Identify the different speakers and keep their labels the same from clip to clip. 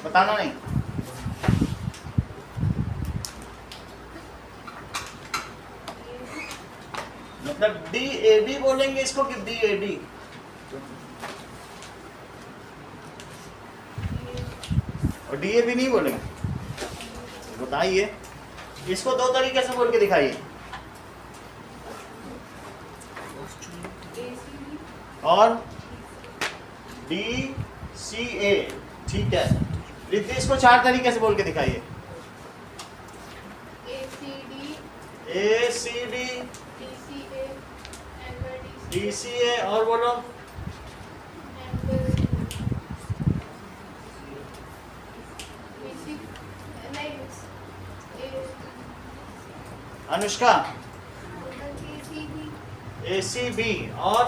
Speaker 1: बताना नहीं। मतलब DAB बोलेंगे इसको कि DAD? और DAB नहीं बोलेंगे? बताइए, इसको दो तरीके से बोल के दिखाइए। और DCA, ठीक है। रिद्धि इसको चार तरीके से बोल के दिखाइए। ACD, DCA, और बोलो। अनुष्का? ACB और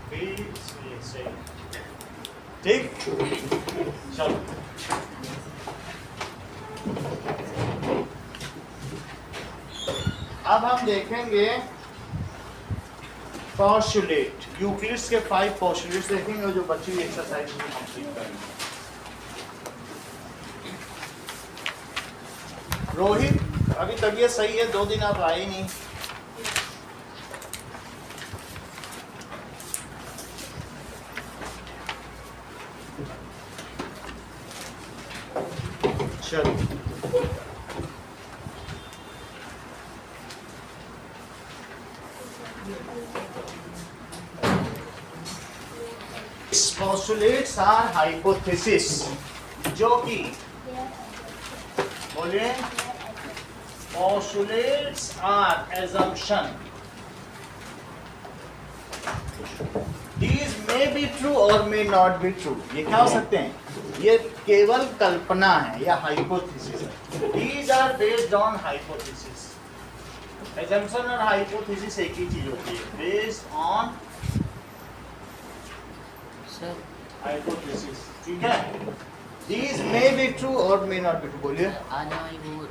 Speaker 1: BCA, ठीक। चलो अब हम देखेंगे पोस्टुलेट। यूक्लिड्स के 5 पोस्टुलेट्स देखेंगे जो बच्ची हुई एक्सरसाइज में कंप्लीट करेंगे। रोहित, अभी तबीयत सही है, 2 दिन आप आए नहीं। चलो postulates are hypothesis, जो कि बोलिए, postulates are assumption. These may be true or may not be true. ये क्या हो सकते हैं? ये केवल कल्पना है या हाइपोथेसिस है। These are based on hypothesis. Assumption और hypothesis एक ही चीज होती है। Based on hypothesis, ठीक है। These may be true or may not be true. बोलिए।
Speaker 2: आज हमारी वो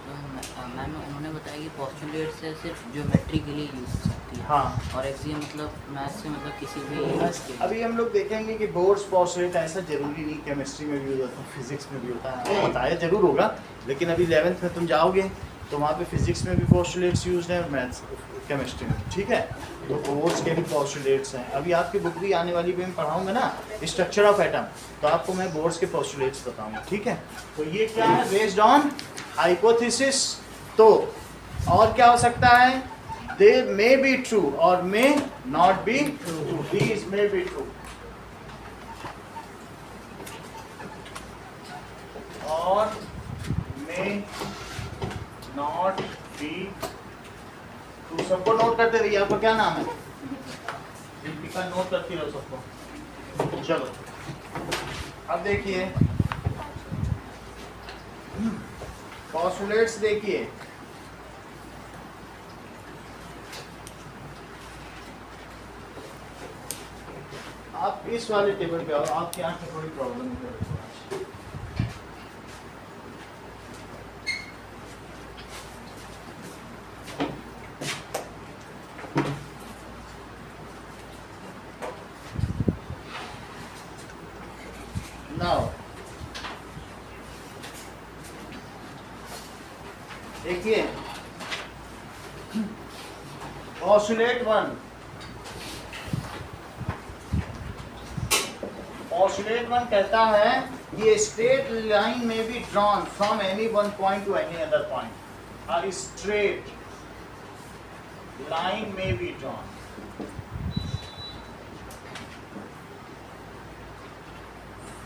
Speaker 2: मैम उन्होंने बताया कि पोस्टुलेट से सिर्फ ज्योमेट्री के लिए यूज हो सकती है।
Speaker 1: हाँ।
Speaker 2: और एक्सियम मतलब मैथ से मतलब किसी भी
Speaker 1: अभी हम लोग देखेंगे कि बोर्ड्स पोस्टुलेट ऐसा जरूरी नहीं, केमिस्ट्री में भी होता है, फिजिक्स में भी होता है, बताया जरूर होगा। लेकिन अभी 11th में तुम जाओगे तो वहाँ पे फिजिक्स में भी पोस्टुलेट्स यूज हैं और मैथ्स केमिस्ट्री में, ठीक है। तो बोर्ड्स के भी पोस्टुलेट्स हैं। अभी आपकी बुक भी आने वाली भी मैं पढ़ाऊंगा ना, स्ट्रक्चर ऑफ एटम, तो आपको मैं बोर्ड्स के पोस्टुलेट्स बताऊंगा, ठीक है। तो ये क्या है? Based on hypothesis. तो और क्या हो सकता है? दे मे बी ट्रू और may not be true. These may be true और मे नॉट बी ट्रू। सबको नोट करते रहिए। आपका क्या नाम है? दीपिका। नोट करती रहो सबको। चलो अब देखिए पोस्टुलेट्स देखिए। आप इस वाले टेबल पे आओ। आपके यहाँ पे थोड़ी प्रॉब्लम है। देखिए पोस्टुलेट 1, पोस्टुलेट 1 कहता है ये स्ट्रेट लाइन में be drawn from any one point two any other point. और स्ट्रेट लाइन में be drawn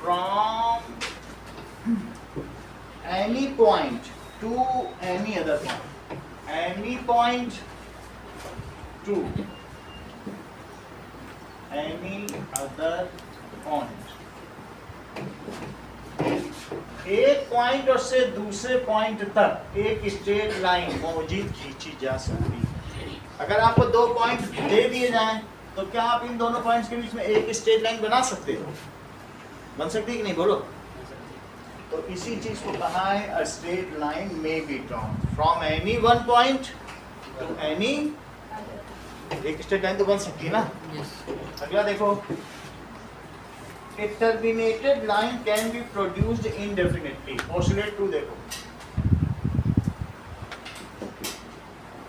Speaker 1: from any point to any other point, any point to any other point। एक point और से दूसरे पॉइंट तक एक straight line मौजूद खींची जा सकती है। अगर आपको 2 पॉइंट दे दिए जाएं तो क्या आप इन दोनों पॉइंट्स के बीच में एक स्ट्रेट लाइन बना सकते हो? बन सकती है कि नहीं? बोलो। तो इसी चीज को कहा है अ स्ट्रेट लाइन में be drawn from any one point two any. एक स्ट्रेट लाइन तो बन सकती है ना।
Speaker 2: yes.
Speaker 1: अगला देखो A terminated line can be produced indefinitely. Postulate 2 देखो.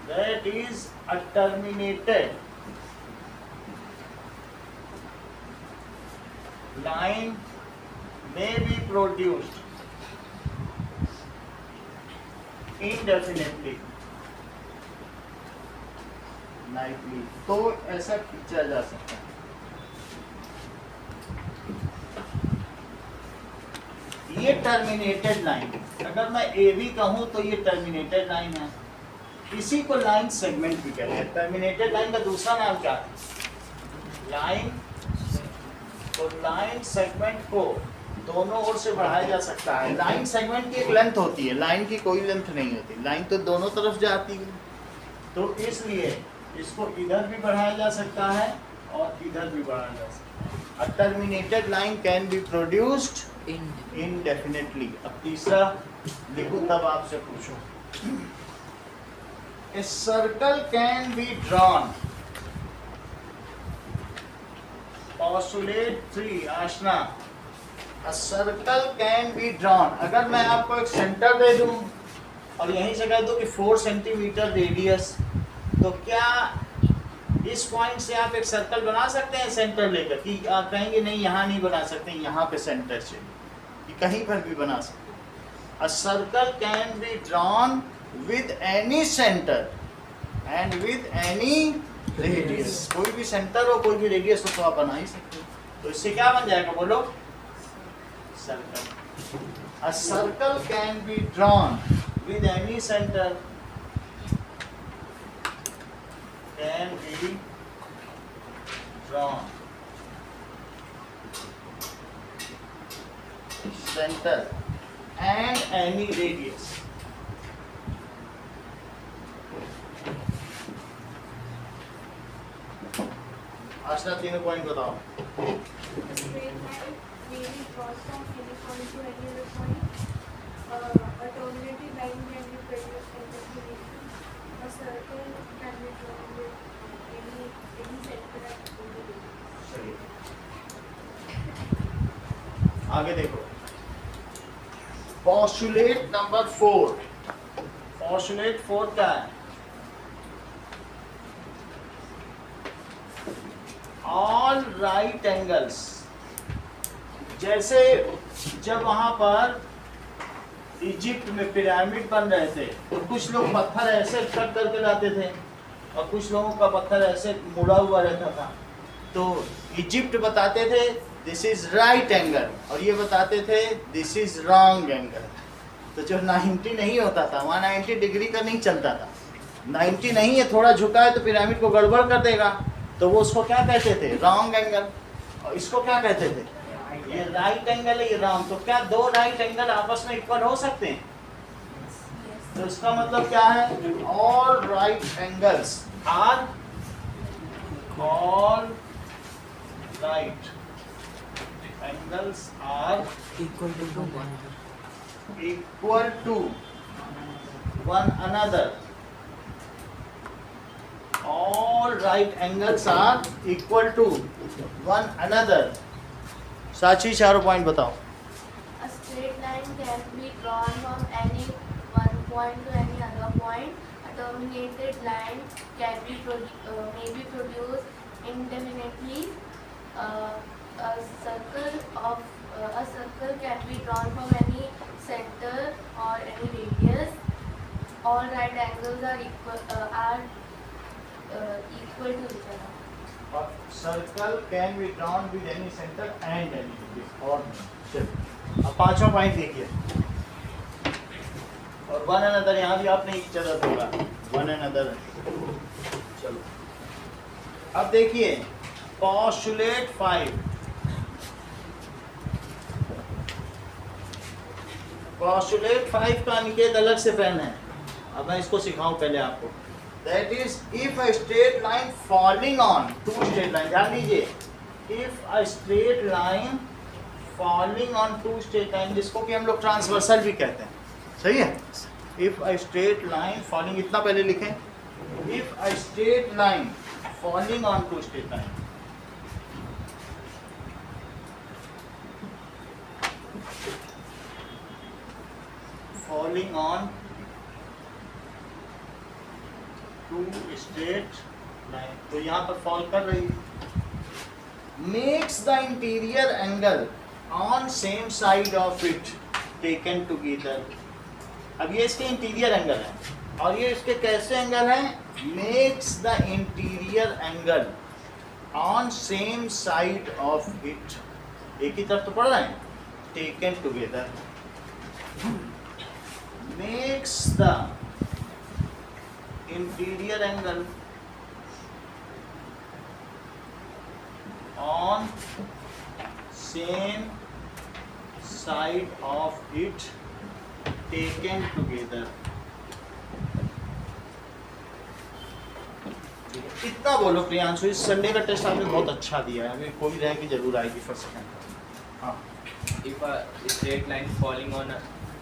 Speaker 1: That is a terminated line may be produced indefinitely. Likely. तो ऐसा खींचा जा सकता है. ये टर्मिनेटेड लाइन, अगर मैं ए बी कहूं तो ये टर्मिनेटेड लाइन है. इसी को लाइन सेगमेंट भी कहते हैं. टर्मिनेटेड लाइन का दूसरा नाम क्या है? लाइन. तो लाइन सेगमेंट को दोनों ओर से बढ़ाया जा सकता है. लाइन सेगमेंट की एक लेंथ होती है, लाइन की कोई लेंथ नहीं होती. लाइन तो दोनों तरफ जाती है, तो इसलिए इसको इधर भी बढ़ाया जा सकता है और इधर भी बढ़ाया जा सकता है. A terminated line can be produced indefinitely. अब तीसरा लिखो तब आपसे पूछो. A circle can be drawn. Postulate 3, Aashna. A circle can be drawn. अगर मैं आपको एक सेंटर दे दूं और यहीं से कह दूं कि 4 सेंटीमीटर रेडियस, तो क्या इस पॉइंट से आप एक सर्कल बना सकते हैं सेंटर लेकर? कि आप कहेंगे नहीं यहाँ नहीं बना सकते, यहाँ पे सेंटर चाहिए. कि कहीं पर भी बना सकते. A circle can be drawn with any center and with any radius. कोई भी सेंटर हो, कोई भी रेडियस हो, तो आप बना ही सकते हो. तो इससे क्या बन जाएगा बोलो? Circle. A circle can be drawn with any center can be drawn center and any radius. आशा तीनों पॉइंट बताओ.
Speaker 3: A straight line may be crossed from any point to any other point. A terminated line can be produced indefinitely. A circle can be drawn with any center at any radius.
Speaker 1: सही. आगे देखो. Postulate number 4. Postulate 4 क्या है? All right angles. जैसे जब वहां पर Egypt में पिरामिड बन रहे थे, तो कुछ लोग पत्थर ऐसे कट करके लाते थे और कुछ लोगों का पत्थर ऐसे मुड़ा हुआ रहता था. तो इजिप्ट बताते थे दिस इज राइट एंगल और ये बताते थे दिस इज रॉन्ग एंगल. तो जो 90 नहीं होता था, वहाँ 90 डिग्री का नहीं चलता था. 90 नहीं है, थोड़ा झुका है तो पिरामिड को गड़बड़ कर देगा, तो वो उसको क्या कहते थे? Wrong angle. और इसको क्या कहते थे? ये राइट एंगल है, ये रॉन्ग. तो क्या दो राइट एंगल आपस में इक्वल हो सकते हैं? तो इसका मतलब क्या है? All right angles are all right angles are
Speaker 2: equal to 1.
Speaker 1: equal to one another. All right angles are equal to one another. साची चारों पॉइंट बताओ.
Speaker 3: A straight line can be drawn from any one point to any other point. A terminated line can be may be produced indefinitely. A circle can be drawn from any center or any radius. All right angles are equal to each other.
Speaker 1: Circle can be drawn with any centre and any radius. और चलो अब पांचवा point देखिए. और one another यहाँ भी आपने एक जरूरत होगा. One another. चलो अब देखिए पोस्टुलेट 5. पोस्टुलेट 5 का अनिकेत अलग से पेन है. अब मैं इसको सिखाऊं पहले आपको. That is, if a straight line falling on two straight lines. ध्यान दीजिए, if a straight line falling on two straight lines, जिसको कि हम लोग ट्रांसवर्सल भी कहते हैं. सही है? If a straight line falling, इतना पहले लिखें. If a straight line falling on two straight lines. falling on two straight line, तो यहाँ पर फॉल कर रही है. Makes the interior angle on same side of it taken together. अब ये इसके इंटीरियर एंगल है और ये इसके कैसे एंगल हैं? Makes the interior angle on same side of it. एक ही तरफ तो पढ़ रहे हैं. Taken together. Makes the interior angle on same side of it taken together. इतना बोलो प्रियांशु. इस संडे का टेस्ट आपने बहुत अच्छा दिया है. अभी कोई रह की जरूर आएगी फर्स्ट सेकंड. हाँ.
Speaker 4: If a straight line falling on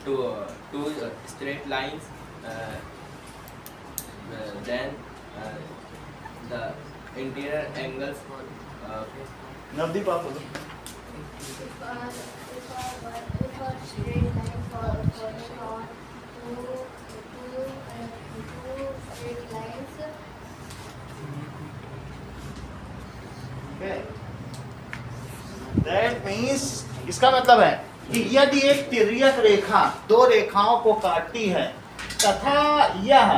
Speaker 4: two straight lines, then the interior angles for
Speaker 1: Navdeep आप बोलो.
Speaker 3: If a straight line falling on two straight lines,
Speaker 1: That means इसका मतलब है कि यदि एक तिर्यक रेखा दो रेखाओं को काटती है तथा यह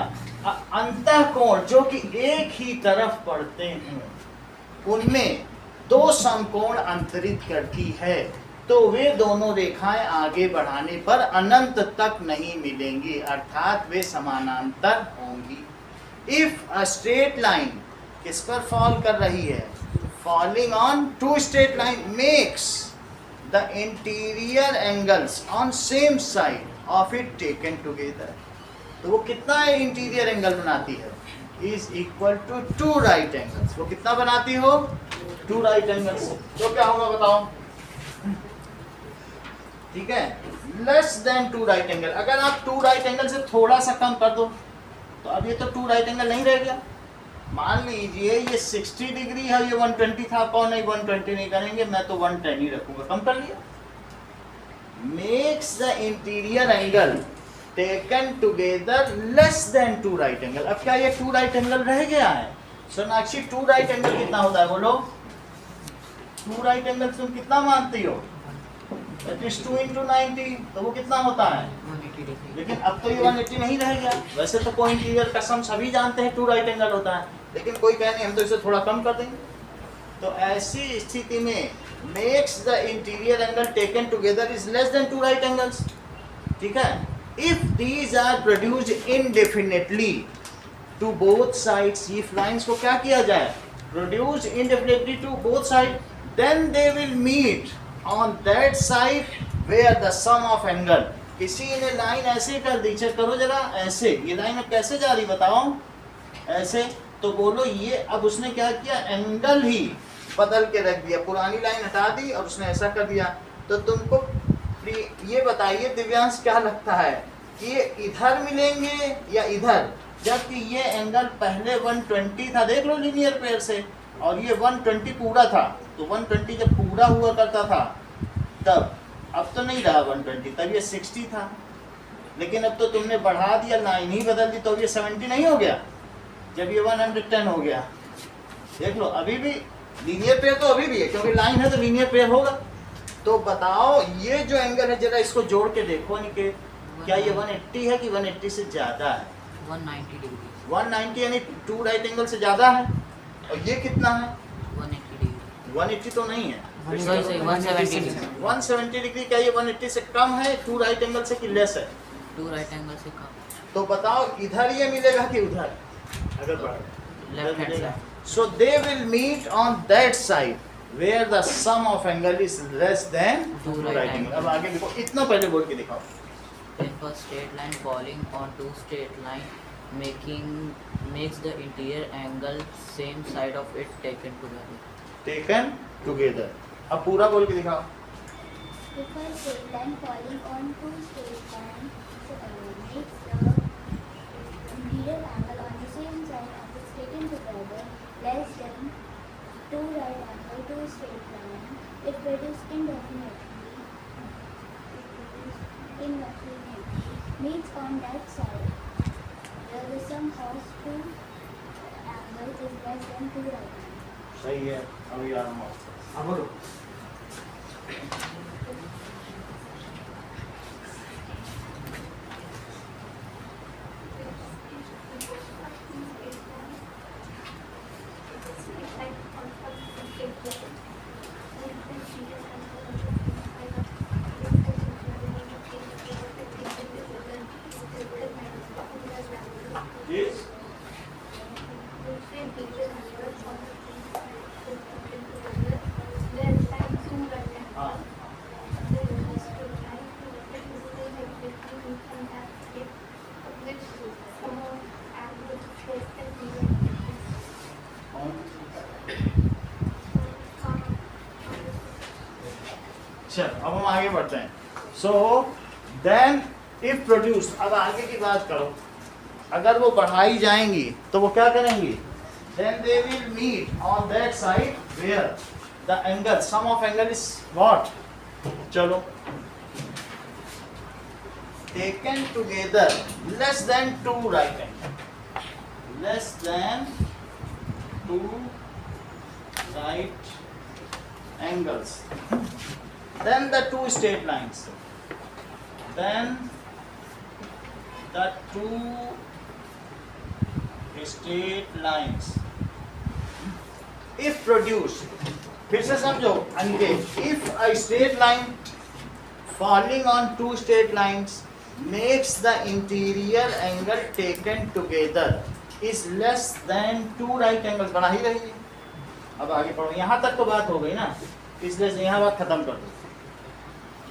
Speaker 1: अंतःकोण जो कि एक ही तरफ पड़ते हैं उनमें दो समकोण अंतरित करती है, तो वे दोनों रेखाएं आगे बढ़ाने पर अनंत तक नहीं मिलेंगी, अर्थात वे समानांतर होंगी. इफ अ स्ट्रेट लाइन किस पर फॉल कर रही है? Falling on two straight lines makes the interior angles on same side of it taken together. तो वो कितना इंटीरियर एंगल बनाती है? Is equal to two right angles. वो कितना बनाती हो? Two right angles. तो क्या होगा बताओ? ठीक है, less than two right angle. अगर आप टू राइट एंगल से थोड़ा सा कम कर दो तो अब ये तो टू राइट एंगल नहीं रह गया. मान लीजिए ये 60 डिग्री है, ये 120 था. कौन नहीं 120 नहीं करेंगे, मैं तो 110 ही रखूंगा. कम कर लिया. Makes the interior angle taken together less than two right angle. अब क्या ये टू राइट एंगल रह गया है? सोनाक्षी टू राइट एंगल कितना होता है बोलो? टू राइट एंगल तुम कितना मानती हो? That is 2 into 90. तो वो कितना होता है?
Speaker 2: 180 डिग्री.
Speaker 1: लेकिन अब तो ये 180 नहीं रह गया. वैसे तो कोई इंटीरियर का सम सभी जानते हैं टू राइट एंगल होता है, लेकिन कोई कहे नहीं हम तो इसे थोड़ा कम कर देंगे. तो ऐसी स्थिति में makes the interior angle taken together is less than two right angles. ठीक है. If these are produced indefinitely to both sides, if lines को क्या किया जाए? Produced indefinitely to both side, then they will meet on that side where the sum of angle. किसी ने line ऐसे कर दी, चेक करो जरा. ऐसे ये लाइन अब कैसे जा रही बताओ? ऐसे. तो बोलो ये अब उसने क्या किया? एंगल ही बदल के रख दिया. पुरानी लाइन हटा दी और उसने ऐसा कर दिया. तो तुमको ये बताइए दिव्यांश, क्या लगता है कि ये इधर मिलेंगे या इधर? जबकि ये एंगल पहले 120 था, देख लो लीनियर पेयर से, और ये 120 पूरा था. तो 120 जब पूरा हुआ करता था तब, अब तो नहीं रहा 120, तब ये 60 था. लेकिन अब तो तुमने बढ़ा दिया, लाइन ही बदल दी, तो ये 70 नहीं हो गया जब ये 110 हो गया. देख लो अभी भी लीनियर पेयर तो अभी भी है, क्योंकि लाइन है तो लीनियर पेयर होगा. तो बताओ ये जो एंगल है जरा इसको जोड़ के देखो निके, क्या ये 180 है कि 180 से ज़्यादा है?
Speaker 2: 190 डिग्री.
Speaker 1: 190 यानी टू राइट एंगल से ज़्यादा है. और ये कितना है?
Speaker 2: 180 डिग्री.
Speaker 1: 180 तो नहीं है.
Speaker 2: 170 डिग्री.
Speaker 1: 170 डिग्री. क्या ये 180 से कम है टू राइट एंगल से कि लेस है?
Speaker 2: टू राइट एंगल से कम.
Speaker 1: तो बताओ इधर ये मिलेगा कि उधर? अगर
Speaker 2: left hand side.
Speaker 1: So they will meet on that side where the sum of angle is less than two right angle. अब आगे देखो, इतना पहले बोल के दिखाओ.
Speaker 2: If a straight line falling on two straight line makes the interior angle same side of it taken together.
Speaker 1: Taken together. अब पूरा बोल के दिखाओ.
Speaker 5: If a straight line falling on two straight lines makes the interior angle on the same side of it taken together less than two right angle to straight line, it produces indefinitely meets on that side where the sum of two angles is less than 2 right angles.
Speaker 1: सही है, अभी आ रहा हूँ। अब बोलो। Yes. हाँ। चल अब हम आगे बढ़ते हैं। सो देन इफ प्रोड्यूस, अब आगे की बात करो, अगर वो बढ़ाई जाएंगी तो वो क्या करेंगी? Then they will meet on that side where the angle sum of angle is what? चलो, taken together less than 2 right angle, less than 2 right angles, then the 2 straight lines, then the 2 straight lines if produced, फिर से समझो Aniket, if a straight line falling on 2 straight lines makes the interior angle taken together is less than 2 right angles, बना ही रही है। अब आगे पढ़ो, यहाँ तक तो बात हो गई ना, इसलिए यहाँ बात खत्म कर दो।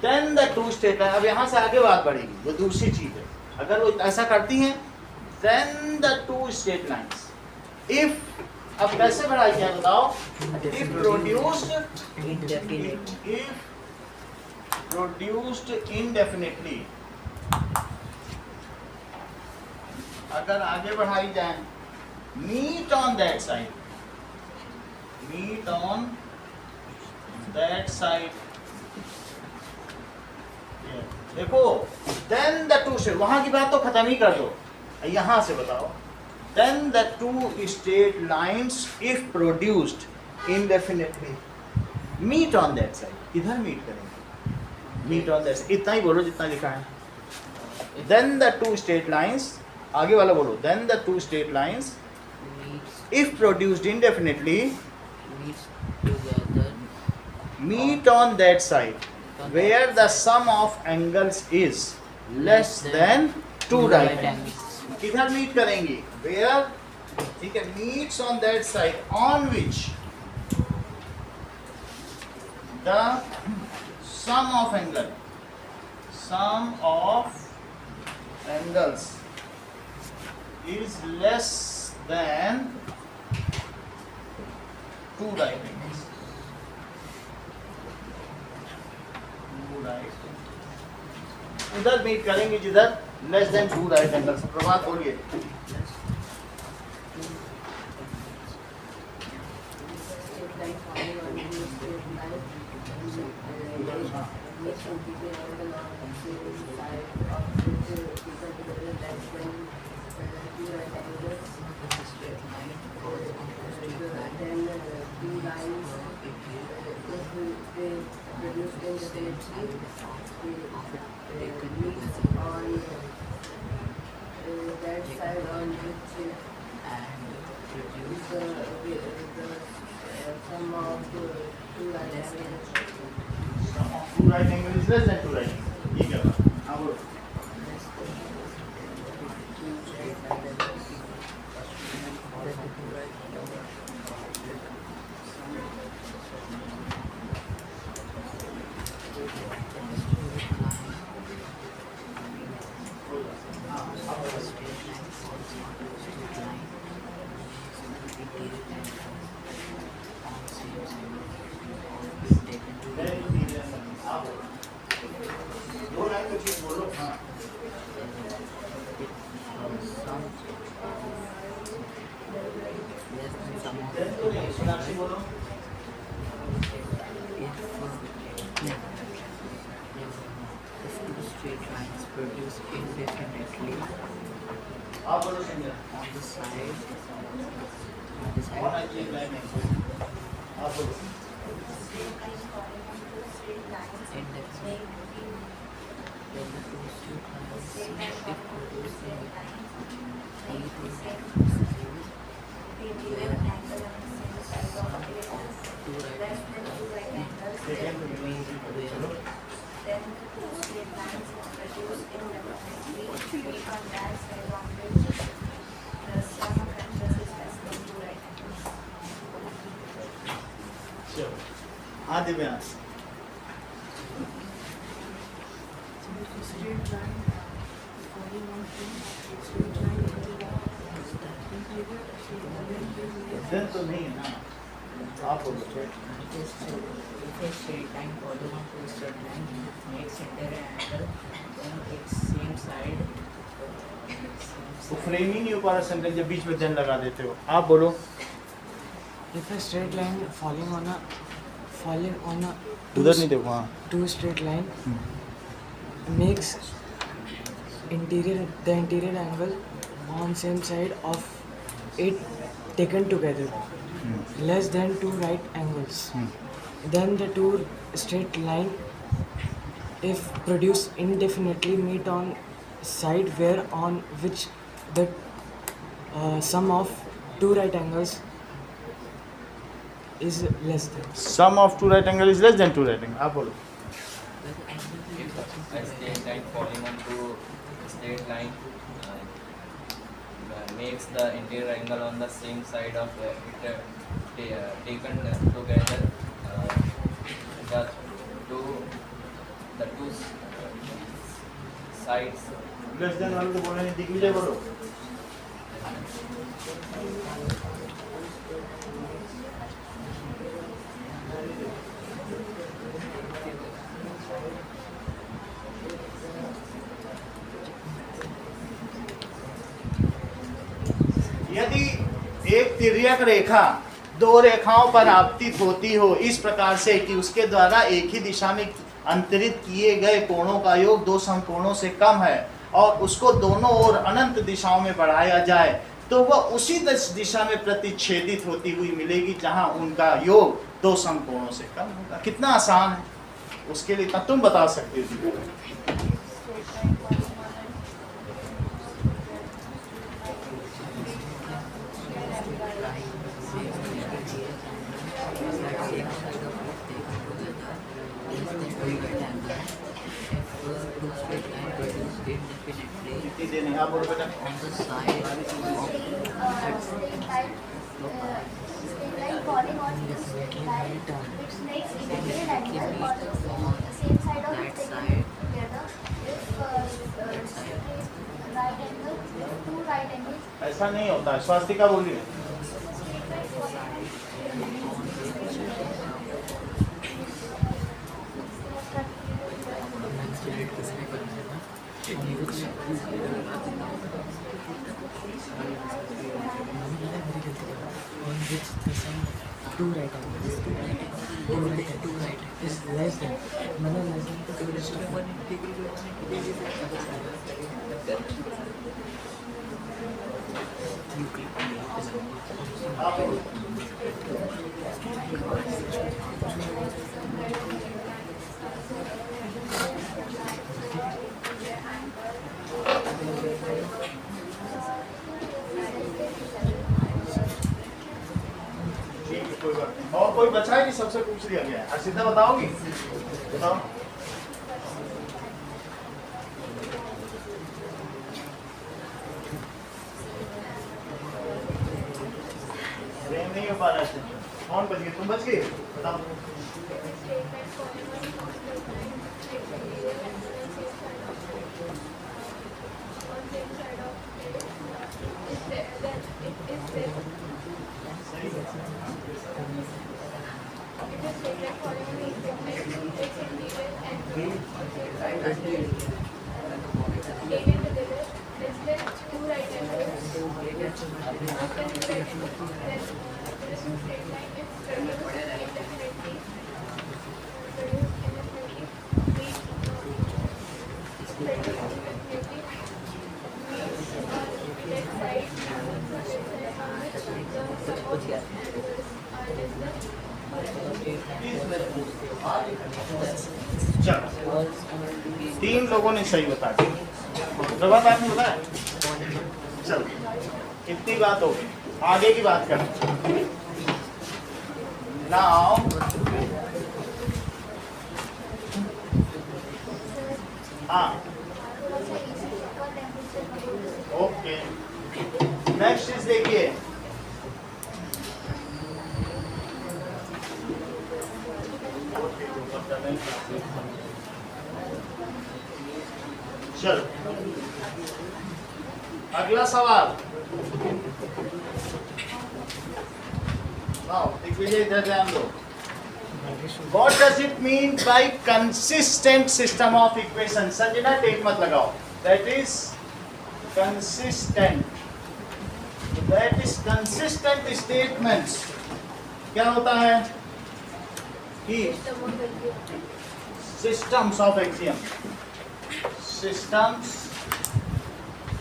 Speaker 1: देन द 2 स्ट्रेट लाइन, अब यहाँ से आगे बात बढ़ेगी, वो दूसरी चीज है। अगर वो ऐसा करती हैं, then the 2 straight lines if, अब कैसे बढ़ाई जाए बताओ? इफ प्रोड्यूस्ड इनडेफिनेटली, अगर आगे बढ़ाई जाए, meet on that side, meet on that side, देखो then the 2 straight, वहां की बात तो खत्म ही कर दो, यहां से बताओ। then the 2 straight lines if produced indefinitely meet on that side, किधर मीट करेंगे? meet on that side, इतना ही बोलो जितना लिखा है। then the 2 straight lines, आगे वाला बोलो, then the 2 straight lines if produced indefinitely meet on that side where the sum of angles is less than 2 right angles, किधर मीट करेंगी? where, ठीक है, meets on that side on which the sum of angles is less than 2 right angles, 2 right, उधर meet करेंगे जिधर less than 2 right angles. प्रभात बोलिए।
Speaker 6: That side on which
Speaker 2: and
Speaker 6: the sum of 2 right angles.
Speaker 1: Sum of 2 right angles is less than 2 right angles, ठीक है। हाँ बोलो। दो line तो ठीक बोलो। हाँ
Speaker 2: straight lines produced indefinitely
Speaker 1: आप बोलो सिंगर
Speaker 2: on the side
Speaker 1: कौन है ये लाइन है आप बोलो
Speaker 2: indefinitely when the two straight lines if produced two right
Speaker 1: second
Speaker 2: where
Speaker 3: Then the two straight lines produced indefinitely meet on that side on which the sum of angles is less than 2 right angles.
Speaker 1: चलो हाँ Divyansh
Speaker 6: Straight line falling on two straight line
Speaker 1: दिन तो नहीं है ना आप बोलो
Speaker 2: if a straight line following on two straight line makes interior angle then its same side
Speaker 1: वो फ्रेम ही नहीं हो पा रहा सेंटेंस जब बीच में जन लगा देते हो आप बोलो
Speaker 7: If a straight line falling on a
Speaker 1: उधर नहीं देखो हाँ
Speaker 7: two straight line makes the interior angle on same side of it taken together less than two right angles, then the two straight line if produced indefinitely meet on side where on which the sum of two right angles is less than.
Speaker 1: Sum of two right angle is less than two right angle आप बोलो
Speaker 4: If a straight line falling on two straight line makes the interior angle on the same side of it taken together, the two sides
Speaker 1: less than वाले तो बोलने नहीं दिग्विजय बोलो यदि एक तिर्यक रेखा दो रेखाओं पर आपतित होती हो इस प्रकार से कि उसके द्वारा एक ही दिशा में अंतरित किए गए कोणों का योग दो समकोणों से कम है और उसको दोनों ओर अनंत दिशाओं में बढ़ाया जाए तो वह उसी दिशा में प्रतिच्छेदित होती हुई मिलेगी जहां उनका योग दो समकोणों से कम होगा। कितना आसान है उसके लिए तुम बता सकते हो कितनी देर नहीं आप बोलो बेटा
Speaker 2: on the side
Speaker 5: Straight line falling on the straight line, which makes interior angle on the same side of it taken together. If straight right angle, two right angles,
Speaker 1: ऐसा नहीं होता स्वास्तिका बोलिए
Speaker 3: Straight line falling on
Speaker 7: On which the sum of two right angles is less than मतलब less than तो two is
Speaker 1: आप बोलो ठीक है कोई बात नहीं और कोई बचा है कि सबसे पूछ लिया गया है हर्षिता बताओगी बताओ प्रेम नहीं हो पा रहा है कौन बच गए तुम बच गए बताओ 3 लोगों ने सही बता दिया। प्रभात आपने बताया? चलो इतनी बात हो गई, आगे की बात करें। नाउ हाँ ओके, नेक्स्ट चीज देखिए, चलो अगला सवाल। दिग्विजय इधर ध्यान दो। What does it mean by consistent system of equations? Sanjana टेक मत लगाओ। That is consistent. That is consistent statements. क्या होता है कि systems of axioms, systems,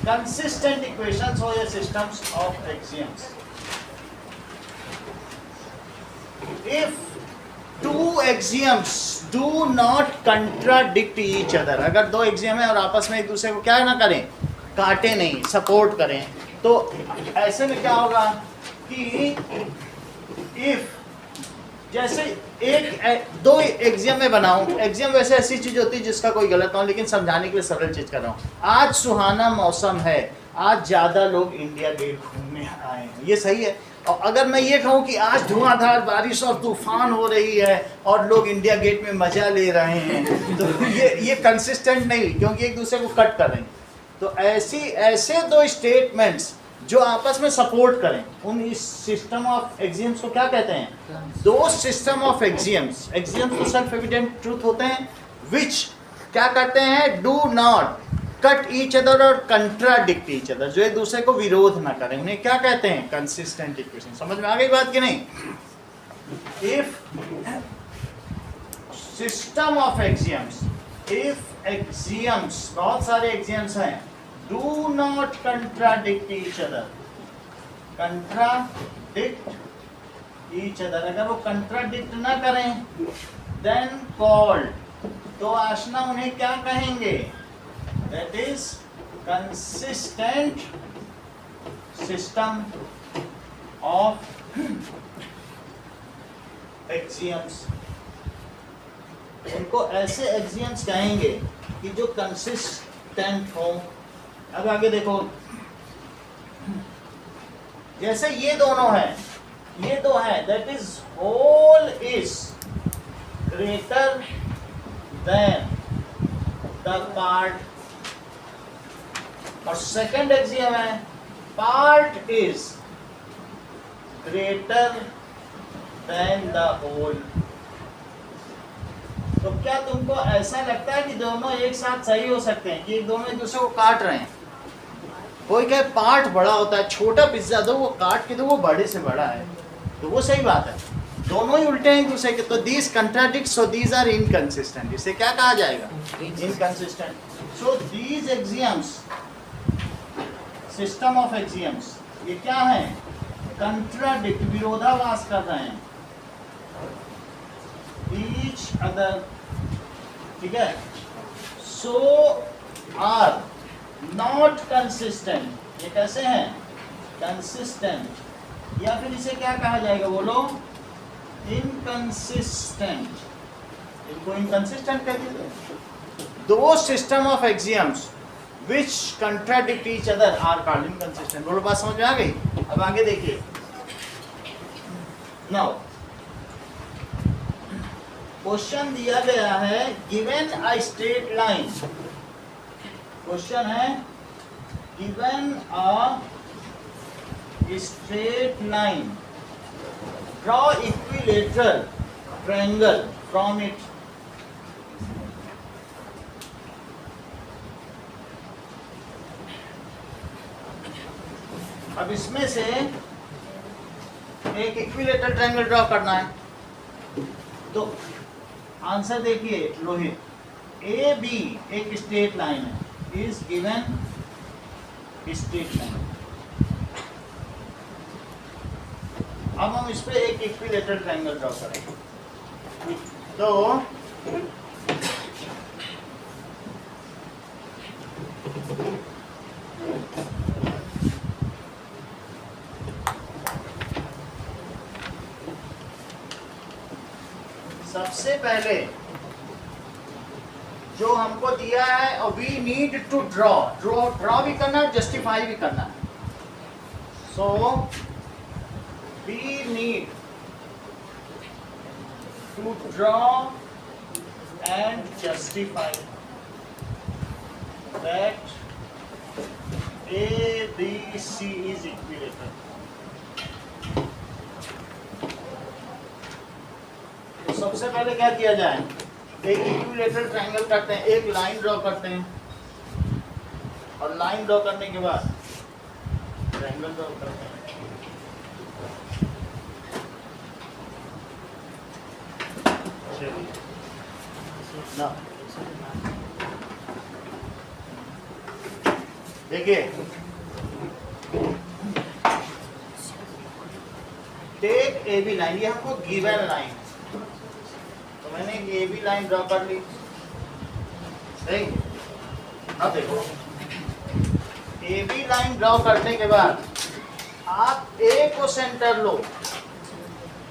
Speaker 1: consistent equations हो या systems of axioms. If two axioms do not contradict each other, अगर दो एक्सियम है और आपस में एक दूसरे को क्या ना करें, काटे नहीं, सपोर्ट करें, तो ऐसे में क्या होगा कि if जैसे दो एक्सियम में बनाऊं, एक्सियम वैसे ऐसी चीज होती है जिसका कोई गलत ना हो, लेकिन समझाने के लिए सरल चीज कर रहा हूं। आज सुहाना मौसम है, आज ज्यादा लोग इंडिया गेट घूमने आए हैं, ये सही है। और अगर मैं ये कहूँ कि आज धुआंधार बारिश और तूफान हो रही है और लोग इंडिया गेट में मजा ले रहे हैं, तो ये कंसिस्टेंट नहीं, क्योंकि एक दूसरे को कट कर रहे हैं। तो ऐसे दो स्टेटमेंट्स जो आपस में सपोर्ट करें, उन इस सिस्टम ऑफ एक्सियम्स को क्या कहते हैं? दो सिस्टम ऑफ एक्सियम्स, एक्सियम्स तो सेल्फ एविडेंट ट्रूथ होते हैं, विच क्या करते हैं? Do not cut each other और कंट्राडिक्ट ईच अदर, जो एक दूसरे को विरोध ना करें, उन्हें क्या कहते हैं? Consistent equation. समझ में आ गई बात कि नहीं? If system of axioms, if axioms, बहुत सारे एक्सियम्स हैं, do not contradict each other, contradict each other, अगर वो कंट्राडिक्ट ना करें, देन कॉल्ड, तो आशना उन्हें क्या कहेंगे? That is consistent system of axioms. उनको ऐसे axioms कहेंगे कि जो consistent हो। अब आगे देखो, जैसे ये दोनों हैं, ये दो है, that is whole is greater than the part, और सेकेंड एक्सियम है part is greater than the whole. तो क्या तुमको ऐसा लगता है कि दोनों एक साथ सही हो सकते हैं, कि दोनों एक दूसरे को काट रहे हैं? कोई कहे पार्ट बड़ा होता है, छोटा पिज्जा दो, वो काट के दो, वो बड़े से बड़ा है, तो वो सही बात है। दोनों ही उल्टे हैं एक दूसरे के, तो these contradict, so these are inconsistent. इसे क्या कहा जाएगा? Inconsistent. So these axioms, system of axioms, ये क्या है? कंट्राडिक्ट, विरोधाभास कर रहे हैं ईच अदर, ठीक है? सो आर नॉट कंसिस्टेंट, ये कैसे हैं? कंसिस्टेंट, या फिर इसे क्या कहा जाएगा? बोलो, इनकंसिस्टेंट। इनको इनकंसिस्टेंट कह दीजिए। दो system of axioms which contradict each other are called inconsistent। बोलो, बात समझ में आ गई? अब आगे देखिए। Now क्वेश्चन दिया गया है, given a straight line, question है given a straight line, draw equilateral triangle from it। अब इसमें से एक इक्विलेटरल ट्रायंगल ड्रॉ करना है, तो आंसर देखिए लोहित, ए बी एक स्ट्रेट लाइन है, इज गिवन स्ट्रेट लाइन। अब हम इस पे एक इक्विलेटरल ट्रायंगल ड्रॉ करेंगे। तो सबसे पहले जो हमको दिया है और वी नीड टू ड्रॉ भी करना है, जस्टिफाई भी करना है. So we need to draw and justify that A, B, C is equilateral. तो सबसे पहले क्या किया जाए, एक इक्विलेटरल ट्रायंगल करते हैं, एक लाइन ड्रॉ करते हैं और लाइन ड्रॉ करने के बाद ट्रायंगल ड्रॉ करते हैं. चलिए ना देखिए, टेक ए बी लाइन, ये हमको गिवन लाइन, तो मैंने ए बी लाइन ड्रॉ कर ली. सही. अब देखो, ए बी लाइन ड्रॉ करने के बाद आप ए को सेंटर लो,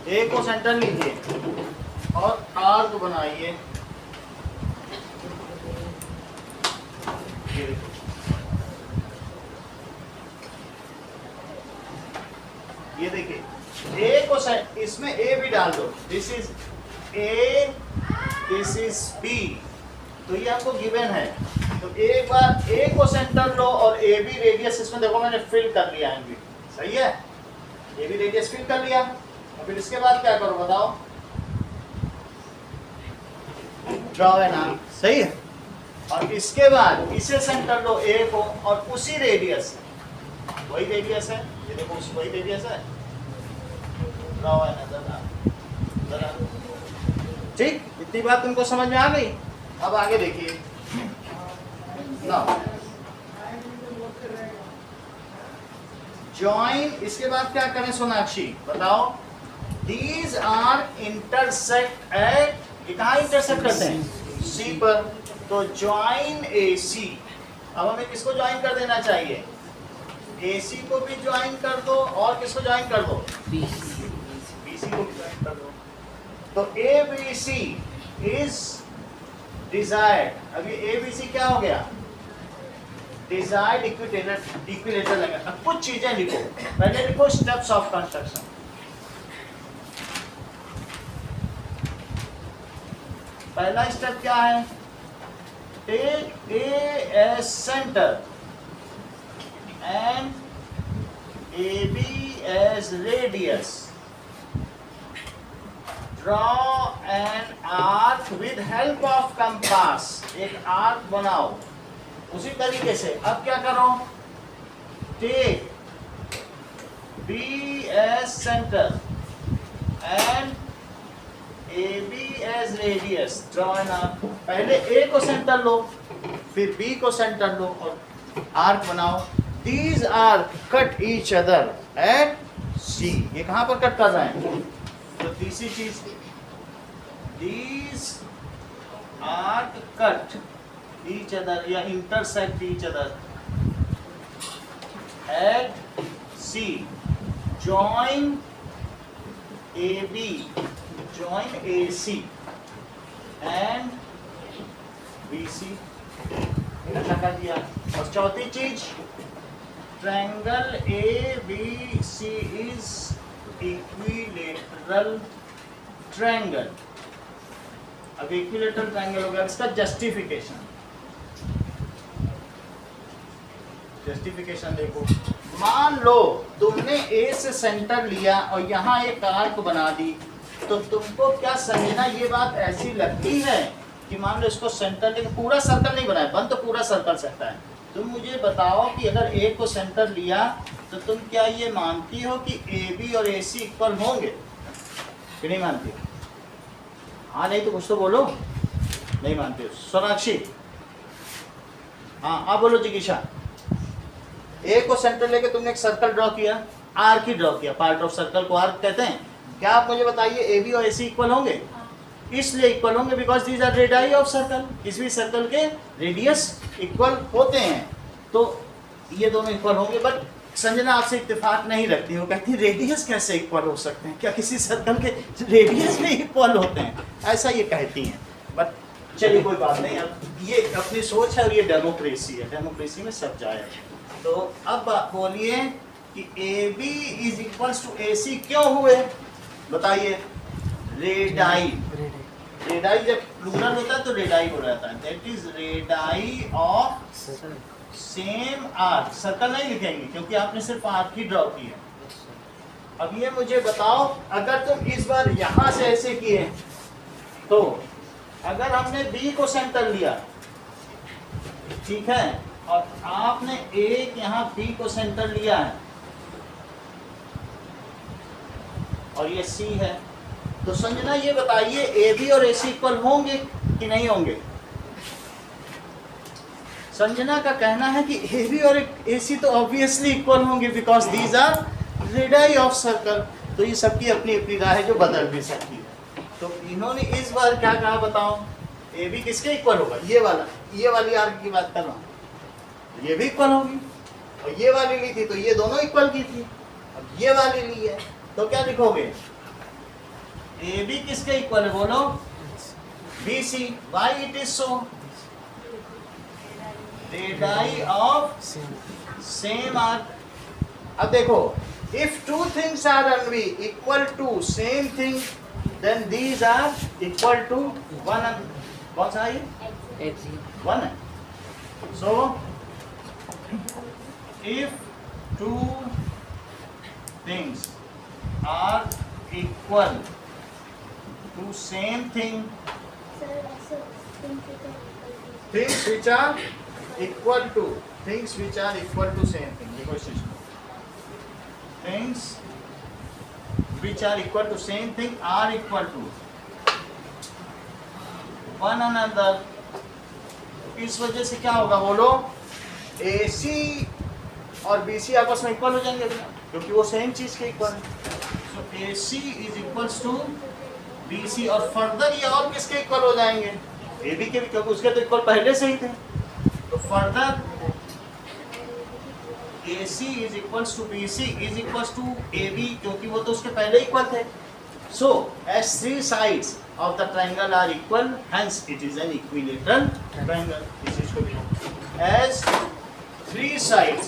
Speaker 1: ए को सेंटर लीजिए और आर्क बनाइए. ये देखो, ये देखिए, ए को इसमें ए भी डाल दो. This is A, this is B, तो ये आपको गिवन है. तो एक बार ए को सेंटर लो और ए बी रेडियस इसमें देखो मैंने फिल कर लिया है. सही है, ए बी रेडियस फिल कर लिया. और फिर इसके बाद क्या करो बताओ, ड्रॉ एन आर्क. सही है. और इसके बाद इसे सेंटर लो ए को और उसी रेडियस, वही रेडियस है, ये देखो वही रेडियस है. Draw an arc. ठीक, इतनी बात तुमको समझ में आ गई. अब आगे देखिए ना, जॉइन. इसके बाद क्या करें सोनाक्षी बताओ, दीज आर इंटरसेक्ट एट, ये कहाँ इंटरसेक्ट करते हैं, सी पर. तो जॉइन ए सी. अब हमें किसको ज्वाइन कर देना चाहिए, AC को भी ज्वाइन कर दो और किसको ज्वाइन कर दो, BC को भी ज्वाइन कर दो. तो ABC is desired. अभी ABC क्या हो गया, desired इक्विलेटरल लगा. अब कुछ चीजें लिखो, पहले लिखो स्टेप्स ऑफ कंस्ट्रक्शन. पहला स्टेप क्या है, take A as center and AB as radius. Draw an arc with help of compass. एक आर्क बनाओ. उसी तरीके से अब क्या करो, take B as center and AB as radius. Draw an arc. पहले A को सेंटर लो, फिर B को सेंटर लो और आर्क बनाओ. These are cut each other at C. ये कहाँ पर कट कर रहे हैं, तो तीसरी चीज, these arc cut each other या intersect each other at C. Join AB, join AC and BC. ऐसा कर दिया. और चौथी चीज, triangle ABC is equilateral triangle. अब इक्विलेटरल ट्रायंगल हो गया. इसका जस्टिफिकेशन देखो. मान लो तुमने ए से सेंटर लिया और यहाँ एक आर्क बना दी, तो तुमको क्या समझना, ये बात ऐसी लगती है कि मान लो इसको सेंटर लेके पूरा सर्कल नहीं बनाया, बन तो पूरा सर्कल सकता है. तुम मुझे बताओ कि अगर ए को सेंटर लिया तो तुम क्या ये मानती हो कि ए बी और ए सी इक्वल होंगे कि नहीं मानती हो? हाँ नहीं तो कुछ तो बोलो. नहीं मानती हो सोनाक्षी? हाँ आप बोलो जिगीशा. ए को सेंटर लेके तुमने एक सर्कल ड्रॉ किया, आर्क ही ड्रॉ किया, पार्ट ऑफ सर्कल को आर्क कहते हैं. क्या आप मुझे बताइए ए बी और ए सी इक्वल होंगे? इसलिए इक्वल होंगे because these are radii of circle. किसी भी सर्कल के रेडियस इक्वल होते हैं, तो ये दोनों इक्वल होंगे. बट संजना आपसे इत्तेफाक नहीं रखती, वो कहती रेडियस कैसे इक्वल हो सकते हैं, क्या किसी सर्कल के रेडियस में इक्वल होते हैं, ऐसा ये कहती हैं। बट चलिए कोई बात नहीं, अब ये अपनी सोच है और ये डेमोक्रेसी है, डेमोक्रेसी में सब जाए। तो अब बोलिए कि A B is equals to A C क्यों हुए, बताइए। रेडाई, रेडाई जब प्लूरल होता है तो रेडाई हो जाता है, that is radii of same arc. Circle नहीं लिखेंगे क्योंकि आपने सिर्फ आर्क ही ड्रॉ की है। अब ये मुझे बताओ, अगर तुम इस बार यहां से ऐसे किए तो अगर हमने बी को सेंटर लिया, ठीक है, और आपने एक यहाँ बी को सेंटर लिया है और ये सी है, तो संजना ये बताइए ए बी और ए सी इक्वल होंगे कि नहीं होंगे। संजना का कहना है कि ए बी और ए सी तो ऑब्वियसली इक्वल होंगे because these are radii of circle. तो ये सबकी अपनी अपनी राय है जो बदल भी सकती है। तो इन्होंने इस बार क्या कहा बताओ, ए बी किसके इक्वल होगा, ये वाला, ये वाली आर्क की बात कर रहा हूँ, ये भी इक्वल होगी, और ये वाली ली थी तो ये दोनों इक्वल की थी, अब ये वाली ली है तो क्या लिखोगे, ए बी किसके इक्वल है बोलो, B C. Why it is so, radii of same arc. अब देखो, इफ टू थिंग्स आर अनवी equal to same thing then these are equal to one. कौन सा है ये, वन है। So if two things are equal to same thing, things which are equal to, things which are equal to same thing, देखो इस चीज को, things which are equal to same thing are equal to one another। इस वजह से क्या होगा बोलो, AC और BC आपस में इक्वल हो जाएंगे क्योंकि वो सेम चीज के इक्वल है। So AC is equals to BC, और फर्दर ये और किसके इक्वल हो जाएंगे, AB के भी, क्योंकि उसके तो इक्वल पहले से ही थे। तो further AC is equals to BC is equals to AB, क्योंकि वो तो उसके पहले इक्वल थे। सो as three sides of the triangle are equal, hence it is an equilateral triangle। इस चीज को लिखो, as three sides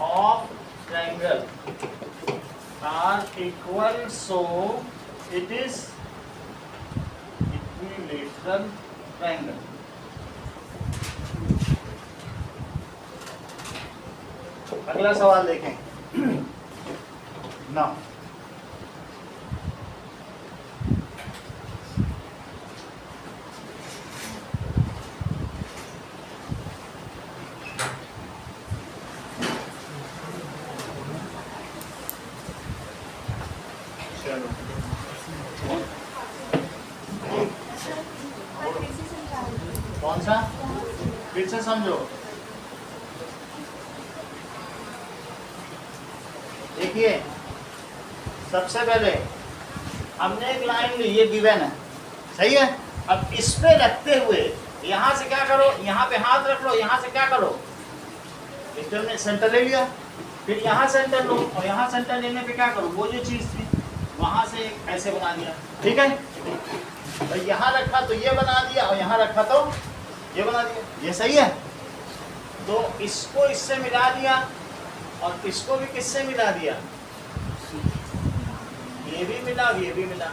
Speaker 1: of triangle are equal, so it is equilateral triangle। अगला सवाल देखें ना, कौन सा, फिर से समझो। देखिए, सबसे पहले हमने एक लाइन ली, ये गिवन है, सही है। अब इस पे रखते हुए यहाँ से क्या करो, यहाँ पे हाथ रख लो, यहाँ से क्या करो, इस पे हमने सेंटर ले लिया, फिर यहाँ सेंटर लो, और यहाँ सेंटर लेने पे क्या करो, वो जो चीज़ थी वहाँ से ऐसे बना दिया, ठीक है। तो यहाँ रखा तो ये बना दिया, और यहाँ रखा तो ये बना दिया, ये सही है। तो इसको इससे मिला दिया और इसको भी किससे मिला दिया, ये भी मिला, ये भी मिला।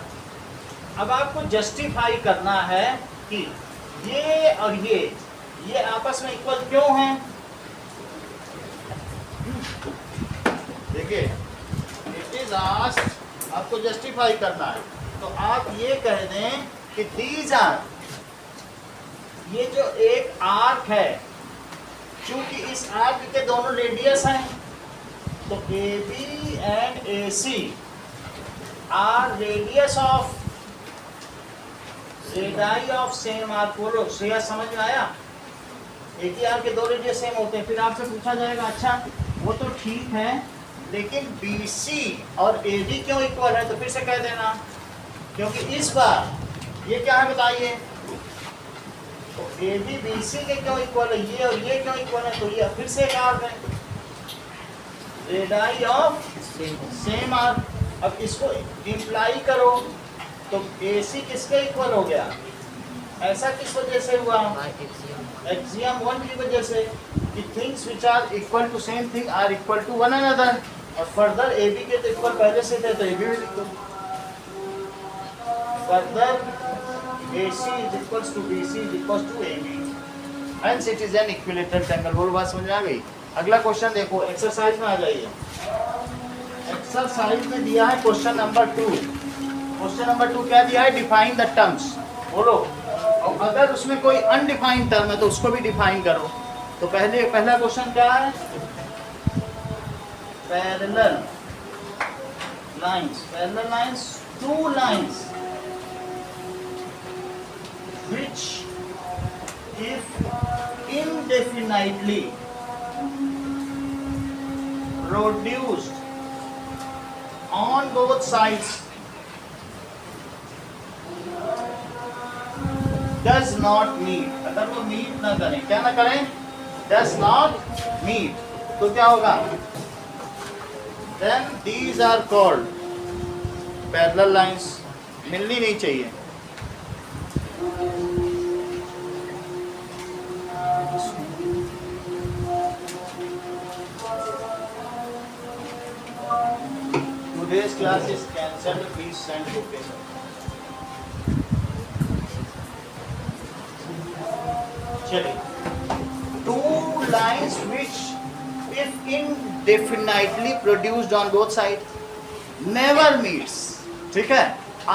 Speaker 1: अब आपको जस्टिफाई करना है कि ये और ये आपस में इक्वल क्यों हैं। देखिए, इट इज आस्क्ड, आपको जस्टिफाई करना है, तो आप ये कह दें कि दीज आर, ये जो एक आर्क है, क्योंकि इस आर्क के दोनों रेडियस हैं, तो AB and AC are radius of, radii of same arc. बोलो श्रेया, समझ में आया, एक ही आर्क के दो रेडियस सेम होते हैं। फिर आपसे पूछा जाएगा, अच्छा वो तो ठीक है, लेकिन BC और AB क्यों इक्वल है, तो फिर से कह देना, क्योंकि इस बार ये क्या है बताइए, तो ए बी बी सी के क्यों इक्वल है, ये और ये क्यों इक्वल है, तो ये फिर से एक आर्क है, रेडाई ऑफ सेम आर्क। अब इसको इंप्लाई करो तो ए सी किसके इक्वल हो गया, ऐसा किस वजह से हुआ,
Speaker 2: by axiom.
Speaker 1: एक्सियम 1 की वजह से कि things which are equal to same thing are equal to one another. और फर्दर ए बी के तो इक्वल पहले से थे तो ए बी भी लिख दो, further A C is equals to B C is equals to A B, hence it is an equilateral triangle. बोलो बात समझ में आ गई। अगला क्वेश्चन देखो, एक्सरसाइज में आ जाइए। एक्सरसाइज में दिया है क्वेश्चन नंबर 2। क्वेश्चन नंबर 2 क्या दिया है, डिफाइन द टर्म्स। बोलो, और अगर उसमें कोई अनडिफाइंड टर्म है तो उसको भी डिफाइन करो। तो पहला क्वेश्चन क्या है, parallel lines, two lines which if indefinitely produced on both sides does not meet, अगर वो मीट ना करें, क्या ना करें, does not meet, तो क्या होगा, then these are called parallel lines। मिलनी नहीं चाहिए। Today's class is cancelled. Please send location. चलिए, two lines which, if indefinitely produced on both sides, never meets, ठीक है,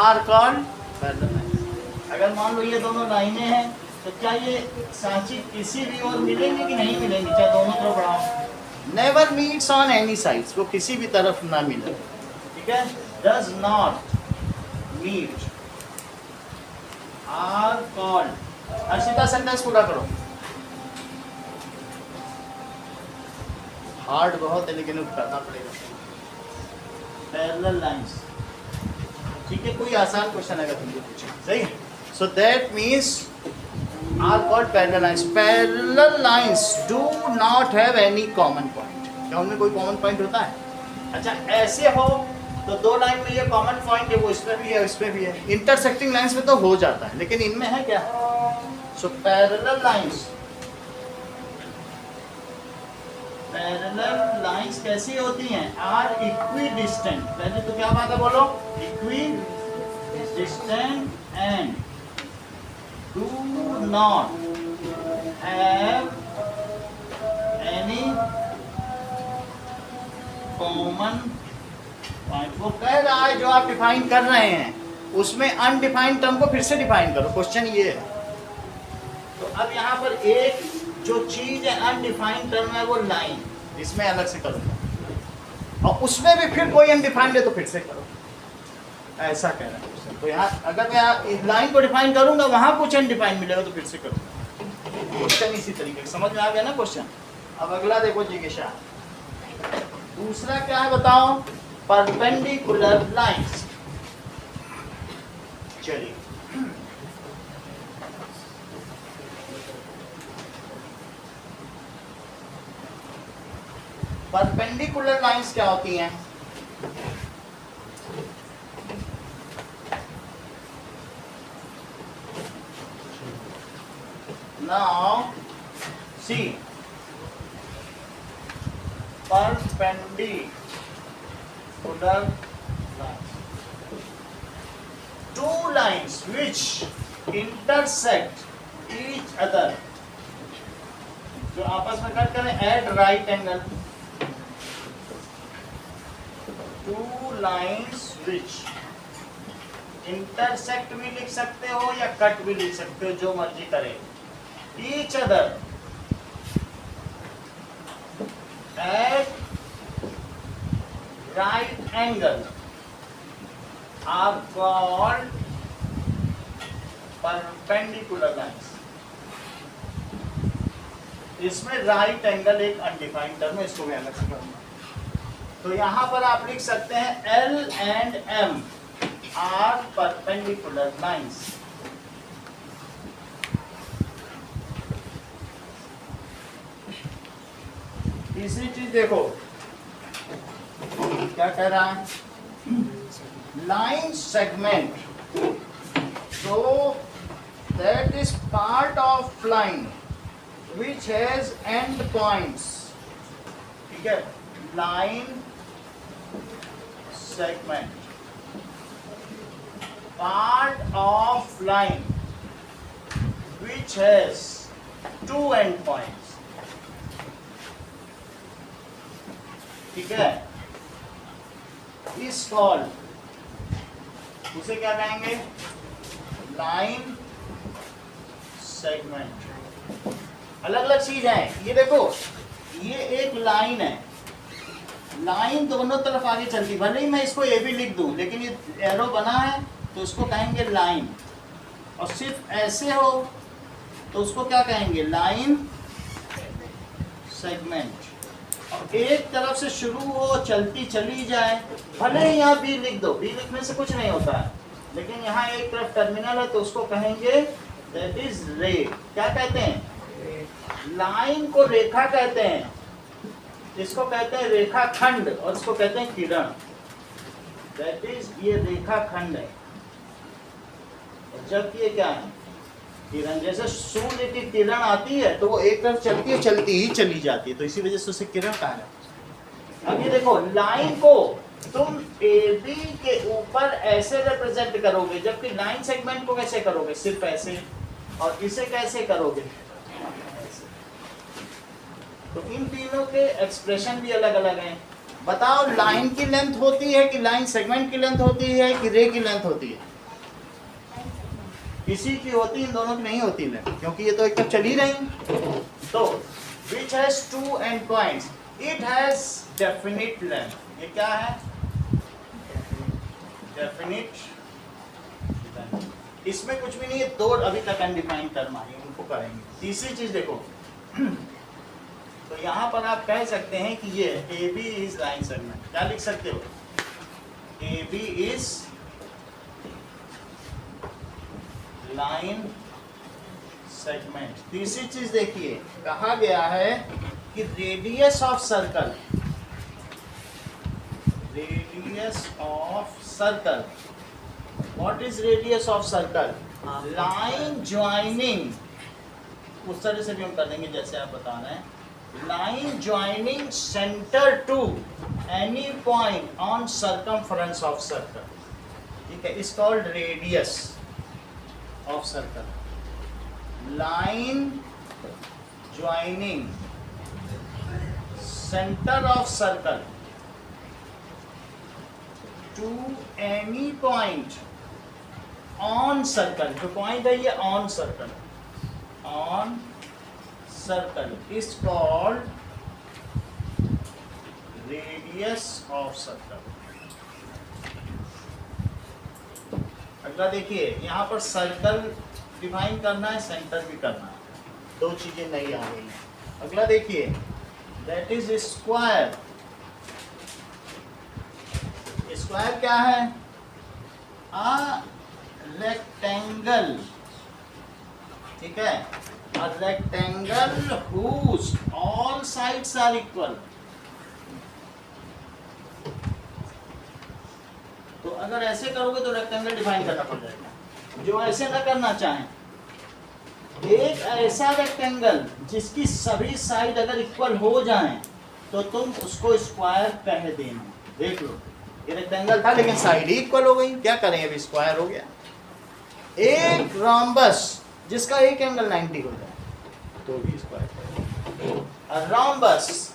Speaker 1: are called parallel lines। अगर मान लो ये दोनों लाइनें हैं तो क्या ये सांची किसी भी ओर मिलेंगी कि नहीं मिलेंगी, चाहे दोनों तरफ बढ़ाओ। Never meets on any sides, वो किसी भी तरफ ना मिले, ठीक है। Does not meet are called, Harshita sentence पूरा करो। हार्ड बहुत है लेकिन करना पड़ेगा। पैरेलल लाइंस, ठीक है, कोई आसान क्वेश्चन अगर तुमको पूछे, सही। So that means are called parallel lines. Parallel lines do not have any common point. क्या उनमें कोई कॉमन पॉइंट होता है? अच्छा, ऐसे हो तो दो लाइन में ये कॉमन पॉइंट है, वो इसमें भी है इसमें भी है। इंटरसेक्टिंग लाइंस में तो हो जाता है, लेकिन इनमें है क्या? सो पैरेलल लाइंस कैसी होती हैं? Are equidistant. पहले तो क्या बात है, बोलो, equidistant and do not have any common point. वो कह रहा है जो आप डिफाइन कर रहे हैं उसमें अनडिफाइंड टर्म को फिर से डिफाइन करो, क्वेश्चन ये है। तो अब यहाँ पर एक जो चीज है अनडिफाइंड टर्म है वो लाइन, इसमें अलग से करूँगा, और उसमें भी फिर कोई अनडिफाइंड है तो फिर से करो, ऐसा कह रहा है क्वेश्चन। तो यहाँ अगर मैं लाइन को डिफाइन करूंगा वहां कुछ अनडिफाइंड मिलेगा तो फिर से करूँगा। क्वेश्चन इसी तरीके से समझ में आ गया ना क्वेश्चन। अब अगला देखो जिज्ञासा, दूसरा क्या है बताओ? Perpendicular lines. चलिए, परपेंडिकुलर लाइंस क्या होती हैं? Now see, perpendicular lines, two lines which intersect each other, जो आपस में कट करें at right angle, two lines which intersect भी लिख सकते हो या कट भी लिख सकते हो, जो मर्जी करे। each other at right angle are called perpendicular lines। इसमें राइट एंगल एक अनडिफाइंड टर्म है, इसको मैं अलग से करूंगा। तो यहां पर आप लिख सकते हैं L and M are perpendicular lines। तीसरी चीज देखो क्या कह रहा है, line segment, so that is part of line which has end points, ठीक है, line segment, part of line which has two end points, ठीक है, is called, उसे क्या कहेंगे, लाइन सेगमेंट। अलग अलग चीज है, ये देखो ये एक लाइन है, लाइन दोनों तरफ आगे चलती, भले ही मैं इसको ए भी लिख दूं लेकिन ये एरो बना है तो इसको कहेंगे लाइन, और सिर्फ ऐसे हो तो उसको क्या कहेंगे, लाइन सेगमेंट। और एक तरफ से शुरू हो चलती चली जाए, भले ही यहाँ बी लिख दो, बी लिखने से कुछ नहीं होता है, लेकिन यहाँ एक तरफ टर्मिनल है तो उसको कहेंगे दैट इज रे। क्या कहते हैं, लाइन को रेखा कहते हैं, इसको कहते हैं रेखा खंड, और इसको कहते हैं किरण, दैट इज ये रेखा खंड है। जबकि ये क्या है, किरण, जैसे सूर्य की किरण आती है तो वो एक तरफ चलती है, चलती ही चली जाती है, तो इसी वजह से उसे किरण कहा है। अब ये देखो लाइन को तुम ए बी के ऊपर ऐसे रिप्रेजेंट करोगे, जबकि लाइन सेगमेंट को कैसे करोगे, सिर्फ ऐसे, और इसे कैसे करोगे ऐसे। तो इन तीनों के एक्सप्रेशन भी अलग अलग हैं। बताओ लाइन की लेंथ होती है कि लाइन सेगमेंट की लेंथ होती है कि रे की लेंथ होती है, किसी की होती, इन दोनों की नहीं होती लेंथ, क्योंकि ये तो एक तक चल ही रही। तो which has two end points, it has definite length, ये क्या है, डेफिनिट, इसमें कुछ भी नहीं है, दो अभी तक अनडिफाइंड टर्म आई, उनको करेंगे। तीसरी चीज देखो तो यहाँ पर आप कह सकते हैं कि ये A B is line segment, क्या लिख सकते हो, A B is line segment. तीसरी चीज देखिए, कहा गया है कि radius of circle, radius of circle, what is radius of circle, line joining, उस तरह से भी हम कर देंगे जैसे आप बता रहे हैं, line joining centre to any point on circumference of circle, ठीक है, is called radius of circle, line joining center of circle to any point on circle, जो point है ये on circle, on circle is called radius of circle। अगला देखिए, यहाँ पर circle define करना है, सेंटर भी करना है, दो चीजें नई आ गई हैं। अगला देखिए, दैट इज स्क्वायर। स्क्वायर क्या है, अ रेक्टेंगल, ठीक है, a rectangle whose all sides are equal. तो अगर ऐसे करोगे तो रेक्टेंगल डिफाइन करना पड़ जाएगा। जो ऐसे ना करना चाहें, एक ऐसा रेक्टेंगल जिसकी सभी साइड अगर इक्वल हो जाएं तो तुम उसको स्क्वायर कह देना। देख लो, ये रेक्टेंगल था लेकिन साइड ही इक्वल हो गई, क्या करें, अभी स्क्वायर हो गया। एक रोम्बस जिसका एक एंगल 90 हो जाए तो भी square. Rhombus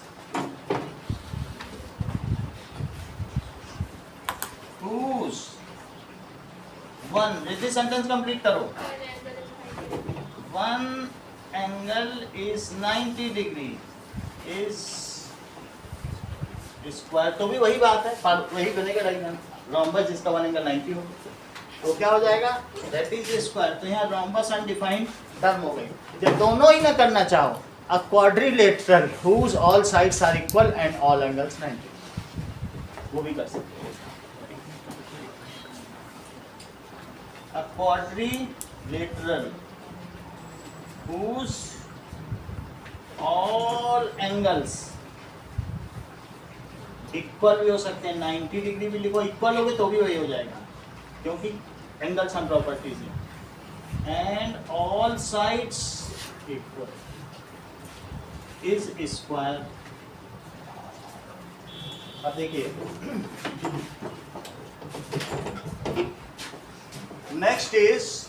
Speaker 1: whose one, this sentence complete करो, one angle is 90 degree is square, तो भी वही बात है, वही बनेगा डायगोनल, रोम्बस जिसका वन एंगल 90 हो तो क्या हो जाएगा, दैट इज स्क्वायर। तो यहाँ रोम्बस अनडिफाइंड टर्म हो गई। जब दोनों ही ना करना चाहो, अ quadrilateral whose all sides are equal and all angles 90, वो भी कर सकते हो। A quadrilateral whose all angles equal भी हो सकते हैं, 90 डिग्री भी लिखो, इक्वल हो गए तो भी वही हो जाएगा, क्योंकि एंगल सम प्रॉपर्टीज है। And all sides equal is square. अब देखिए नेक्स्ट इज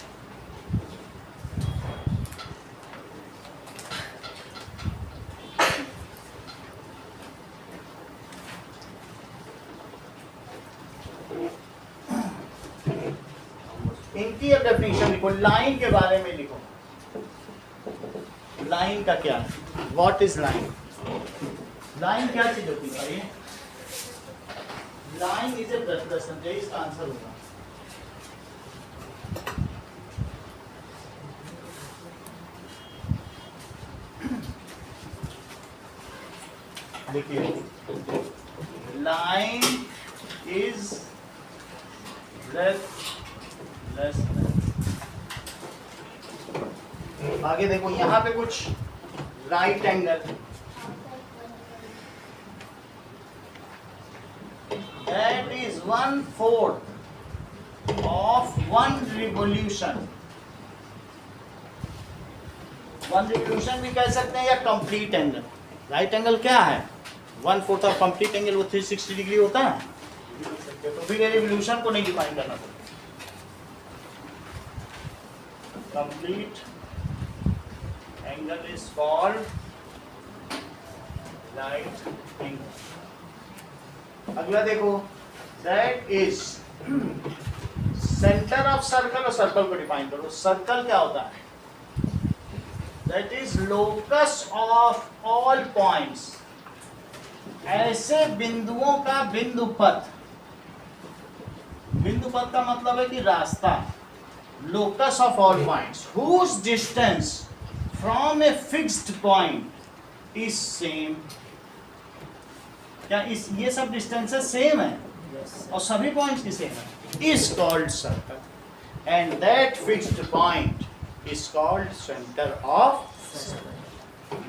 Speaker 1: इनकी अब डेफिनेशन लिखो, लाइन के बारे में लिखो। लाइन का क्या है, व्हाट इज लाइन? लाइन क्या चीज होती है ये? Line is a blood pressure, यही इसका आंसर होगा। देखिए लाइन इज लेस। आगे देखो यहाँ पे कुछ right angle, that is 1/4 of one revolution। 1 revolution भी कह सकते हैं या कंप्लीट एंगल। राइट एंगल क्या है? 1/4 ऑफ कंप्लीट एंगल, वो 360 डिग्री होता है। तो फिर रिवोल्यूशन को नहीं डिफाइन करना पड़ेगा। Complete angle is called right angle. अगला देखो, that is centre of circle, और सर्कल को डिफाइन करो। सर्कल क्या होता है? That is locus of all points, ऐसे बिंदुओं का बिंदुपथ। बिंदुपथ का मतलब है कि रास्ता। Locus of all points whose distance from a fixed point is same. क्या इस ये सब डिस्टेंसेस सेम है? और सभी पॉइंट्स की सेम है। Is called circle, and that fixed point is called centre of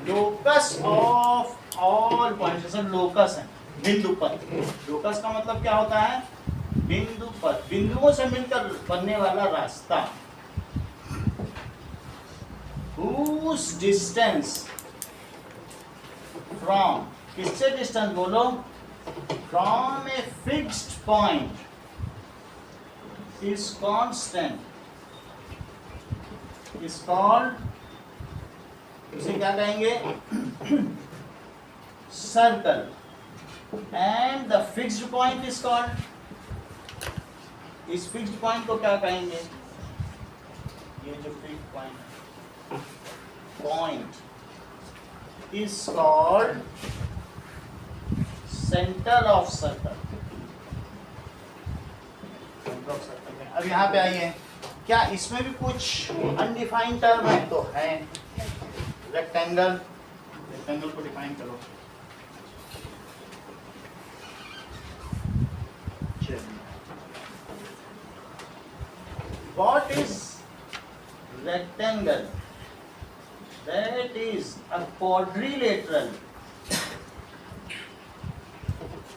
Speaker 1: locus of all points. जैसे लोकस है बिंदुपथ। लोकस का मतलब क्या होता है? बिंदुपथ, बिंदुओं से मिलकर बनने वाला रास्ता। whose distance from, किससे डिस्टेंस बोलो? from a fixed point is constant is called, इसे क्या कहेंगे? Circle. And the fixed point is called, इस फिक्स्ड पॉइंट को क्या कहेंगे? ये जो fixed point is called centre of circle. अब यहाँ पे आइए, क्या इसमें भी कुछ अनडिफाइंड टर्म है? तो है। रेक्टेंगल, रेक्टेंगल को डिफाइन करो। What is rectangle? That is a quadrilateral,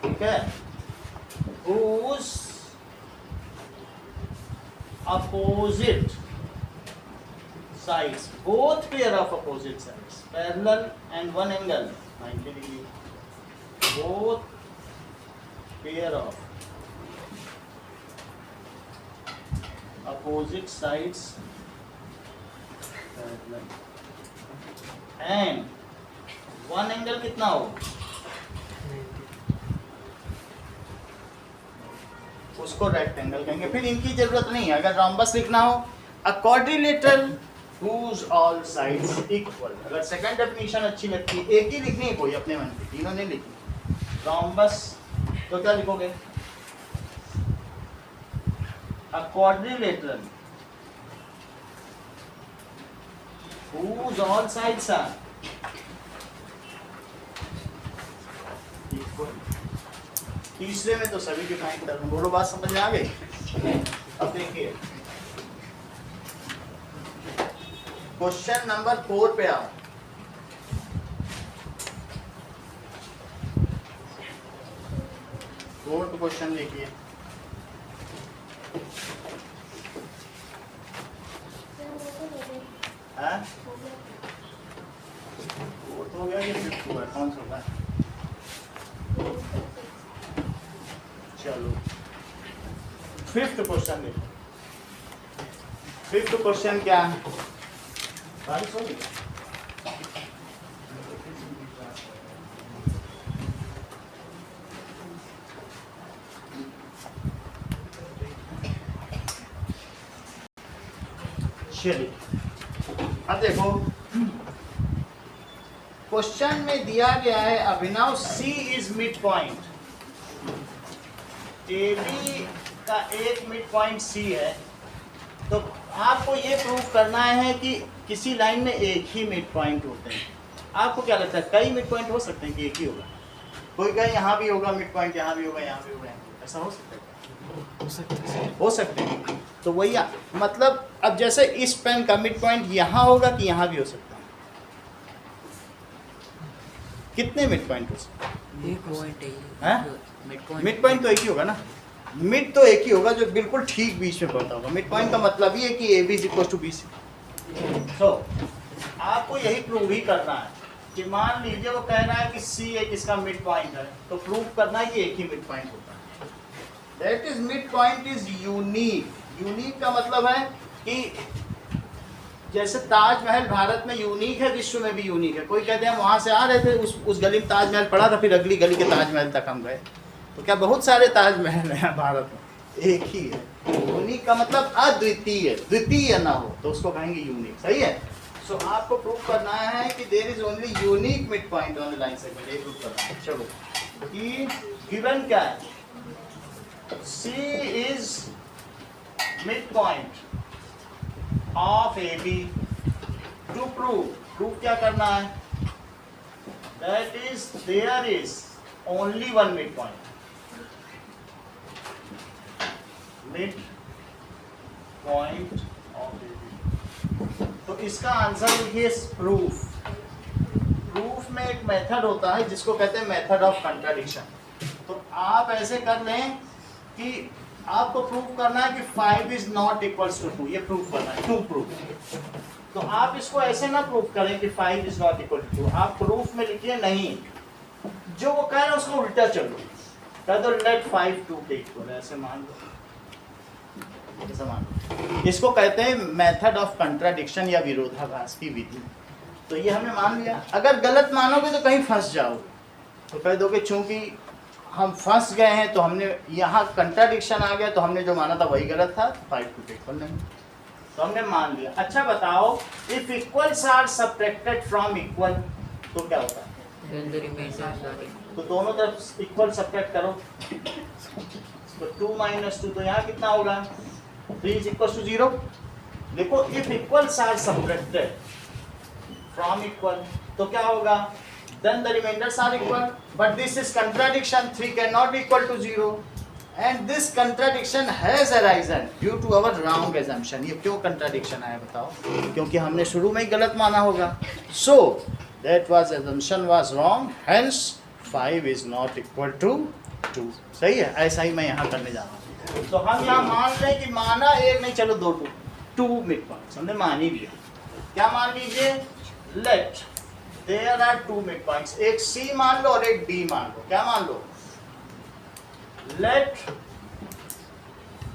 Speaker 1: okay, whose opposite sides, both pair of opposite sides, parallel and one angle 90 degree, both pair of opposite sides and one angle कितना हो? उसको rectangle कहेंगे। फिर इनकी जरूरत नहीं है। अगर रॉम्बस लिखना हो, अ quadrilateral whose all sides equal। अगर सेकंड डेफिनेशन अच्छी लगती है, एक ही लिखनी है कोई अपने मन की, तीनों नहीं लिखनी। रॉम्बस तो क्या लिखोगे? A quadrilateral whose all sides are equal। तीसरे में तो सभी डिफाइन कर रहे। बोलो, बात समझ में आ गई? अब देखिए क्वेश्चन नंबर 4 पे आओ। फोर्थ क्वेश्चन देखिए। हाँ? फोर्थ हो गया कि फिफ्थ हुआ, कौन सा होगा? चलो फिफ्थ क्वेश्चन देखो। फिफ्थ क्वेश्चन क्या है? बारिश हो गई? चलिए अब देखो, क्वेश्चन में दिया गया है Abhinav C is mid point, A B का एक मिड पॉइंट सी है, तो आपको ये प्रूव करना है कि किसी लाइन में एक ही मिड पॉइंट होते हैं। आपको क्या लगता है कई मिड पॉइंट हो सकते हैं कि एक ही होगा? कोई कहे यहाँ भी होगा मिड पॉइंट, यहाँ भी होगा, यहाँ भी होगा, ऐसा हो सकता है? हो सकते हैं। तो वही मतलब अब जैसे इस पेन का मिड पॉइंट यहाँ होगा कि यहाँ भी हो सकता है? कितने मिड पॉइंट हो सकते हैं?
Speaker 2: एक पॉइंट
Speaker 1: हैं? मिड पॉइंट तो एक ही होगा ना, मिड तो एक ही होगा जो बिल्कुल ठीक बीच में पड़ता होगा। मिड पॉइंट का मतलब ये है कि A B is equal to B C. तो आपको यही प्रूव ही करना है कि मान लीजिए वो कह रहा है कि सी एक इसका मिड पॉइंट है, तो प्रूव करना है कि एक ही मिड पॉइंट होता है। That is mid point is unique. Unique का मतलब है कि जैसे ताजमहल भारत में यूनिक है, विश्व में भी यूनिक है। कोई कहते हैं वहाँ से आ रहे थे, उस गली में ताजमहल पड़ा था, फिर अगली गली के ताजमहल तक हम गए। तो क्या बहुत सारे ताजमहल हैं भारत में? एक ही है। यूनिक का मतलब अद्वितीय, द्वितीय ना हो तो उसको कहेंगे यूनिक। सही है। सो आपको प्रूव करना है कि there is only unique mid point on the line segment. ये प्रूव करना है। चलो कि गिवन क्या है? C is midpoint of AB. To prove क्या करना है? That is there is only one midpoint. Midpoint of AB. तो इसका आंसर लिखिए प्रूफ। प्रूफ में एक मेथड होता है जिसको कहते हैं मेथड ऑफ कंट्राडिक्शन। तो आप ऐसे कर लें कि आपको प्रूव करना है कि 5 इज नॉट इक्वल्स टू 2। ये प्रूव करना है, 2 प्रूफ। तो आप इसको ऐसे ना प्रूव करें कि 5 इज नॉट इक्वल टू 2। आप प्रूफ में लिखिए नहीं, जो वो कह रहे हैं उसको उल्टा चलो, कह दो लेट 5 2 के इक्वल। ऐसे मान लो, ऐसा मान लो। इसको कहते हैं मेथड ऑफ कंट्राडिक्शन या विरोधाभास की विधि। तो ये हमने मान लिया। अगर गलत मानोगे तो कहीं फंस जाओगे। तो कह दोगे चूंकि हम फंस गए हैं तो हमने यहाँ कंट्राडिक्शन आ गया, तो हमने जो माना था वही गलत था, 5 2 इक्वल नहीं। तो हमने मान लिया। अच्छा बताओ, if equals are subtracted from equal तो क्या होता है? तो दोनों तरफ इक्वल सबट्रैक्ट करो, तो 2 - 2, तो यहाँ कितना होगा? 3 इज इक्वल टू 0। देखो if equals are subtracted from equal तो क्या होगा? Then the remainders are equal, but this is contradiction. 3 cannot be equal to 0, and this contradiction has arisen due to our wrong assumption. ये क्यों contradiction आया बताओ? क्योंकि हमने शुरू में ही गलत माना होगा। So that was assumption was wrong. Hence 5 is not equal to 2. सही है। ऐसा ही मैं यहाँ करने जा रहा हूँ। तो हम यहाँ मान लें कि माना एक नहीं, चलो 2 मिड पॉइंट्स हमने मान ही लिया। क्या मान लीजिए? Let there are 2 midpoints. एक C मान लो और एक D मान लो। क्या मान लो? Let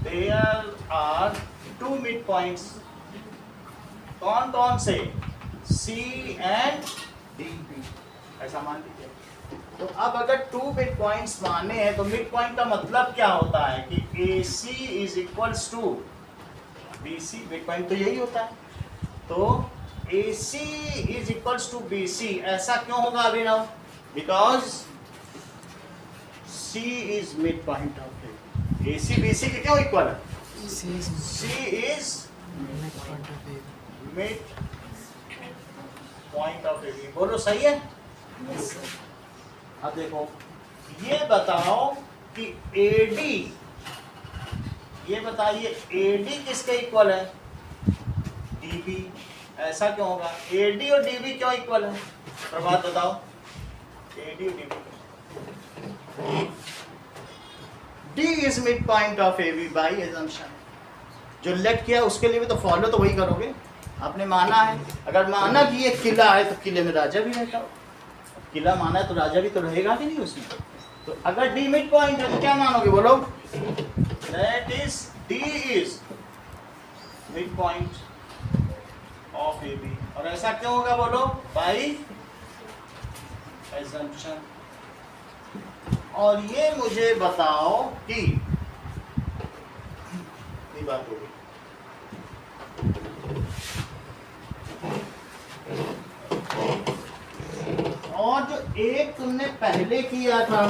Speaker 1: there are 2 midpoints. कौन कौन से? C and D। ऐसा मान लीजिए। तो अब अगर 2 midpoints माने हैं तो midpoint का मतलब क्या होता है कि AC is equals to BC। midpoint तो यही होता है। तो AC is equals to BC। ऐसा क्यों होगा अभिनव? Because C is midpoint of A। AC BC के क्यों इक्वल है? C is midpoint of A। बोलो सही है? अब देखो ये बताओ कि AD, ये बताइए AD किसके इक्वल है? DB। ऐसा क्यों होगा? AD और DB क्यों इक्वल है? प्रभात बताओ। AD और DB D is mid point of A B by assumption. जो लेट किया उसके लिए भी तो फॉलो तो वही करोगे, आपने माना है। अगर माना कि ये किला है तो किले में राजा भी रहता हो, किला माना है तो राजा भी तो रहेगा कि नहीं उसमें। तो अगर डी मिड पॉइंट है तो क्या मानोगे, बोलो that is D is mid point of A B. और ऐसा क्यों होगा, बोलो बाई एजम्पशन। और ये मुझे बताओ कि ये बात हो गई। और जो एक तुमने पहले किया था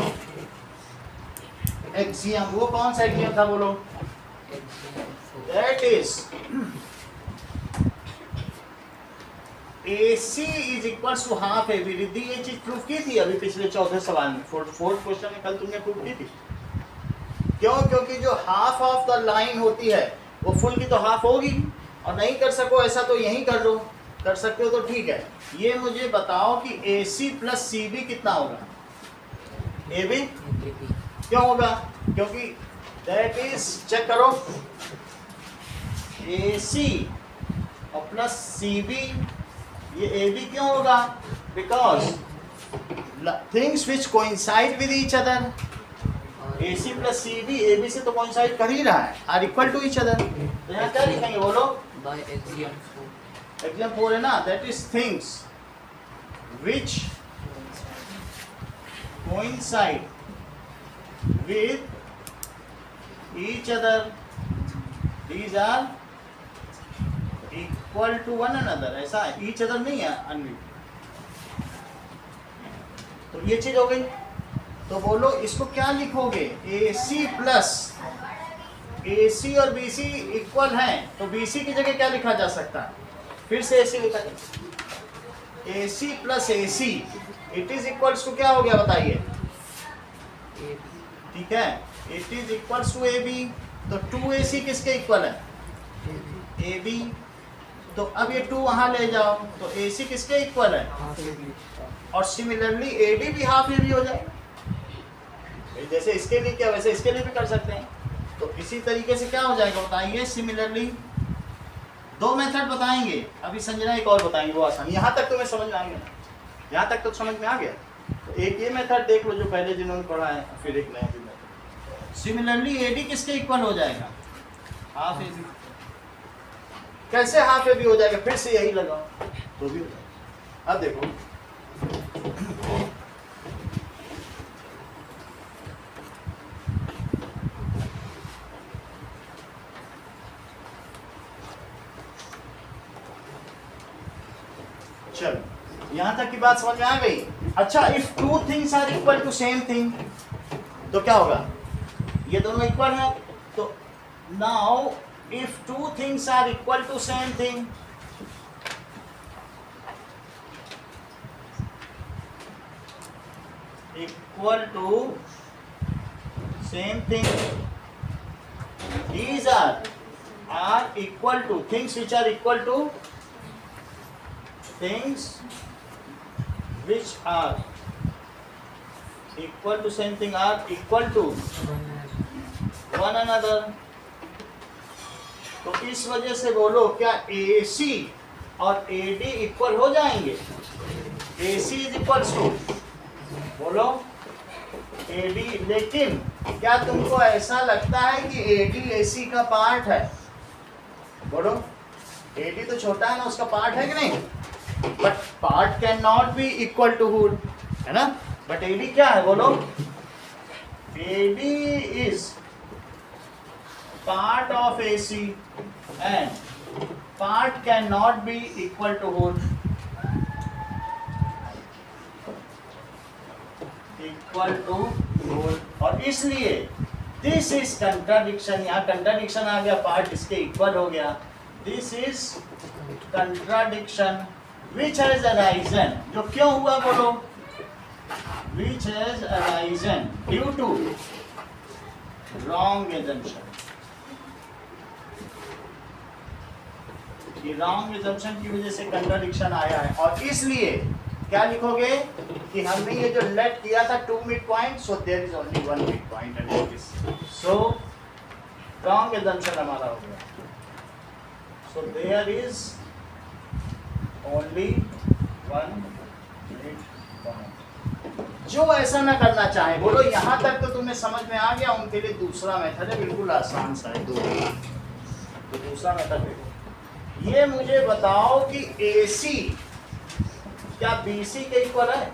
Speaker 1: एक्सियम, वो कौन सा एक्सियम था, बोलो that is AC is equal to half AB। Riddhi ये चीज प्रूफ की थी अभी पिछले चौथे सवाल में, फोर्थ क्वेश्चन में कल तुमने प्रूफ की थी। क्यों? क्योंकि जो हाफ ऑफ द लाइन होती है वो फुल की तो हाफ होगी, और नहीं कर सको ऐसा तो यही कर लो, कर सकते हो तो ठीक है। ये मुझे बताओ कि AC प्लस CB कितना होगा, AB क्यों होगा, क्योंकि दैट इज, चेक करो, AC और प्लस CB, ये AB क्यों होगा, because things which coincide with each other. AC plus CB AB से तो कोइंसाइड कर ही रहा है, are equal to each other. तो यहाँ क्या लिखेंगे, बोलो
Speaker 2: बाय एक्सियम 4।
Speaker 1: एक्सियम 4 है ना, that is things which coincide with each other, these are equal to one another. ऐसा है, ईच अदर नहीं है, अनविद। तो ये चीज हो गई। तो बोलो इसको क्या लिखोगे, AC प्लस AC और BC इक्वल हैं, तो BC की जगह क्या लिखा जा सकता है, फिर से AC लिखा जाए। AC plus AC it is equals to क्या हो गया, बताइए, ठीक है, it is equals to AB। तो 2AC किसके इक्वल है, AB। तो अब ये 2 वहां ले जाओ, तो AC किसके इक्वल है, और सिमिलरली AD भी हाफ AB हो जाए। जैसे इसके लिए क्या, वैसे इसके लिए भी कर सकते हैं। तो इसी तरीके से क्या हो जाएगा, बताइए, सिमिलरली 2 मेथड बताएंगे, अभी संजना एक और बताएंगे, वो आसान। यहाँ तक तुम्हें समझ में आएंगे ना, यहाँ तक तो समझ में आ गया। तो एक ये मेथड देख लो जो पहले जिन्होंने पढ़ा है, फिर एक नया भी मेथड। सिमिलरली AD किसके इक्वल हो जाएगा, हाफ AB। कैसे हाफ AB हो जाएगा, फिर से यही लगाओ तो भी हो जाएगा। अब देखो, चलो यहां तक की बात समझ में आ गई। अच्छा, if 2 things are equal to same thing तो क्या होगा, ये दोनों इक्वल है। तो now if 2 things are equal to same thing, equal to same thing, these are equal to things which are equal to things which are equal to same thing are equal to one another। तो इस वजह से बोलो क्या AC और AD equal हो जाएंगे, AC is equal to, बोलो AD। लेकिन क्या तुमको ऐसा लगता है कि AD AC का पार्ट है, बोलो AD तो छोटा है ना, उसका पार्ट है कि नहीं, but part can not be equal to whole, है ना। बट AD क्या है, बोलो AD is part of AC and part cannot be equal to whole, equal to whole। और इसलिए this is contradiction, यहाँ contradiction आ गया, part इसके equal हो गया। This is contradiction which has arisen, जो क्यों हुआ बोलो, which has arisen due to wrong assumption। ये रॉन्ग assumption की वजह से कंट्राडिक्शन आया है, और इसलिए क्या लिखोगे, कि हमने ये जो लेट किया था 2 mid point, so there is only 1 mid point and that is so wrong answer हमारा हो गया। So there is only 1 mid point. जो ऐसा ना करना चाहे बोलो, यहाँ तक तो तुम्हें समझ में आ गया, उनके लिए दूसरा मेथड है, बिल्कुल आसान सा है, तो दूसरा मेथड देखो। ये मुझे बताओ कि AC क्या BC के इक्वल है?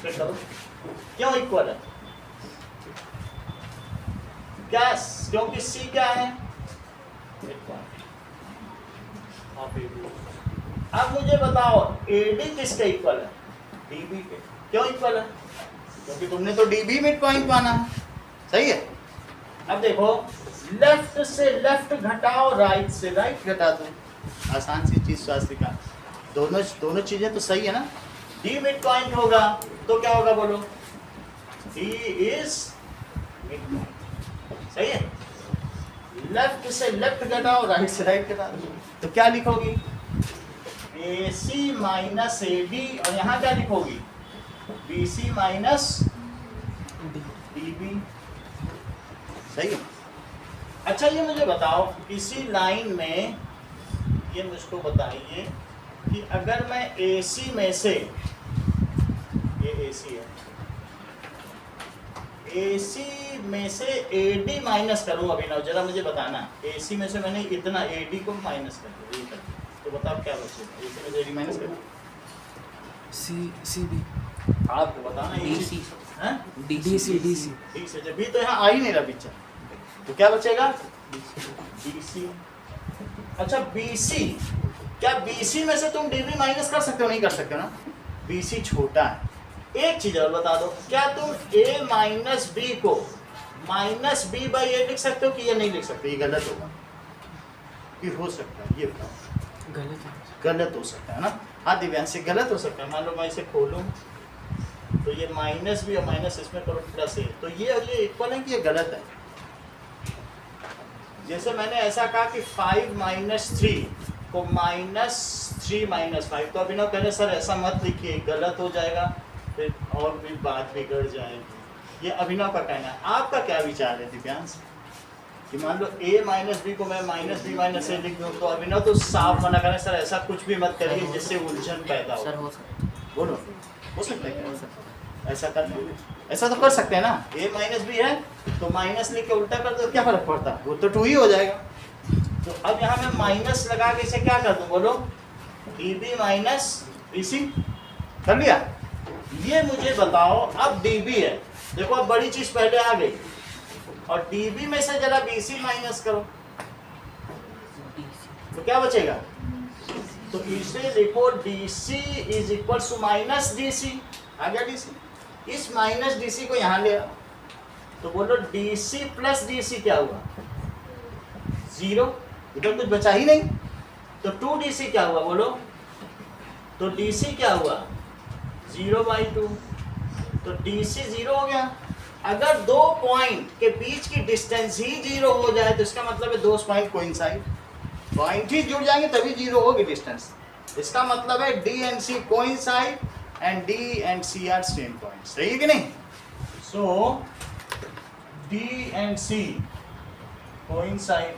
Speaker 1: चेक करो, क्यों इक्वल है? क्या? क्योंकि C क्या है? अब मुझे बताओ AD किसके इक्वल है? DB के। क्यों इक्वल है? क्योंकि तुमने तो DB मिड पॉइंट माना है, सही है। अब देखो, लेफ्ट से लेफ्ट घटाओ, राइट से राइट घटा दो, आसान सी चीज शास्त्री का। दोनों चीजें तो सही है ना। डी मिड पॉइंट होगा तो क्या होगा बोलो? डी इज मिड पॉइंट, सही है। लेफ्ट से लेफ्ट घटाओ, राइट से राइट घटा दो, तो क्या लिखोगी? AC माइनस AD, और यहाँ क्या लिखोगी? BC माइनस DB, सही है। अच्छा ये मुझे बताओ, इसी लाइन में ये मुझको बताइए कि अगर मैं AC में से, ये AC है, AC में से AD माइनस करूँ अभिनव, जरा मुझे बताना। AC में से मैंने इतना AD को माइनस कर दिया, तो बताओ क्या बचेगा? AC में से AD माइनस कर,
Speaker 7: CB
Speaker 1: आपको बताना।
Speaker 2: DC
Speaker 1: हैं?
Speaker 7: DC
Speaker 1: ठीक से, जब भी तो यहाँ आ ही नहीं रहा पिक्चर, तो क्या बचेगा? BC। अच्छा BC, क्या BC में से तुम DB माइनस कर सकते हो? नहीं कर सकते ना, BC छोटा है। एक चीज और बता दो, क्या तुम A माइनस B को माइनस B बाई A लिख सकते हो कि ये नहीं लिख सकते? ये गलत होगा कि हो सकता है? ये बताओ। गलत हो सकता है ना। हाँ दिव्यांश, से गलत हो सकता है। मान लो मैं इसे खोलूँ तो ये माइनस B और माइनस इसमें करो प्लस A, तो ये और ये इक्वल है कि ये गलत है? जैसे मैंने ऐसा कहा कि 5 माइनस 3 को माइनस 3 माइनस 5, तो अभिनव कह रहे सर ऐसा मत लिखिए, गलत हो जाएगा, फिर और भी बात बिगड़ जाएगी। ये अभिनव का कहना है। आपका क्या विचार है दिव्यांश? कि मान लो A माइनस B को मैं माइनस B माइनस A लिख दूँ, तो अभिनव तो साफ मना करें सर ऐसा कुछ भी मत करिए जिससे उलझन पैदा हो।
Speaker 2: सर हो सकता है।
Speaker 1: बोलो, हो सकता है क्या? ऐसा कर लेंगे, ऐसा तो कर सकते हैं ना। A माइनस B है तो माइनस लिख के उल्टा कर दो, क्या फर्क पड़ता है? वो तो 2 ही हो जाएगा। तो अब यहाँ मैं माइनस लगा के इसे क्या कर दूँ बोलो? DB माइनस BC कर लिया। ये मुझे बताओ, अब DB है, देखो अब बड़ी चीज पहले आ गई, और DB में से जरा BC माइनस करो तो क्या बचेगा? तो इसे लिखो DC is equal to minus DC। आ गया DC, इस माइनस DC को यहाँ ले आओ, तो बोलो DC प्लस DC क्या हुआ? 0, इधर कुछ बचा ही नहीं। तो 2DC क्या हुआ बोलो? तो DC क्या हुआ? 0/2, तो DC 0 हो गया। अगर दो पॉइंट के बीच की डिस्टेंस ही 0 हो जाए तो इसका मतलब है दो पॉइंट कोइंसाइड, पॉइंट ही जुड़ जाएंगे तभी 0 होगी डिस्टेंस। इसका मतलब है D and C coincide and D and C are same point, सही है कि नहीं? So D and C coincide,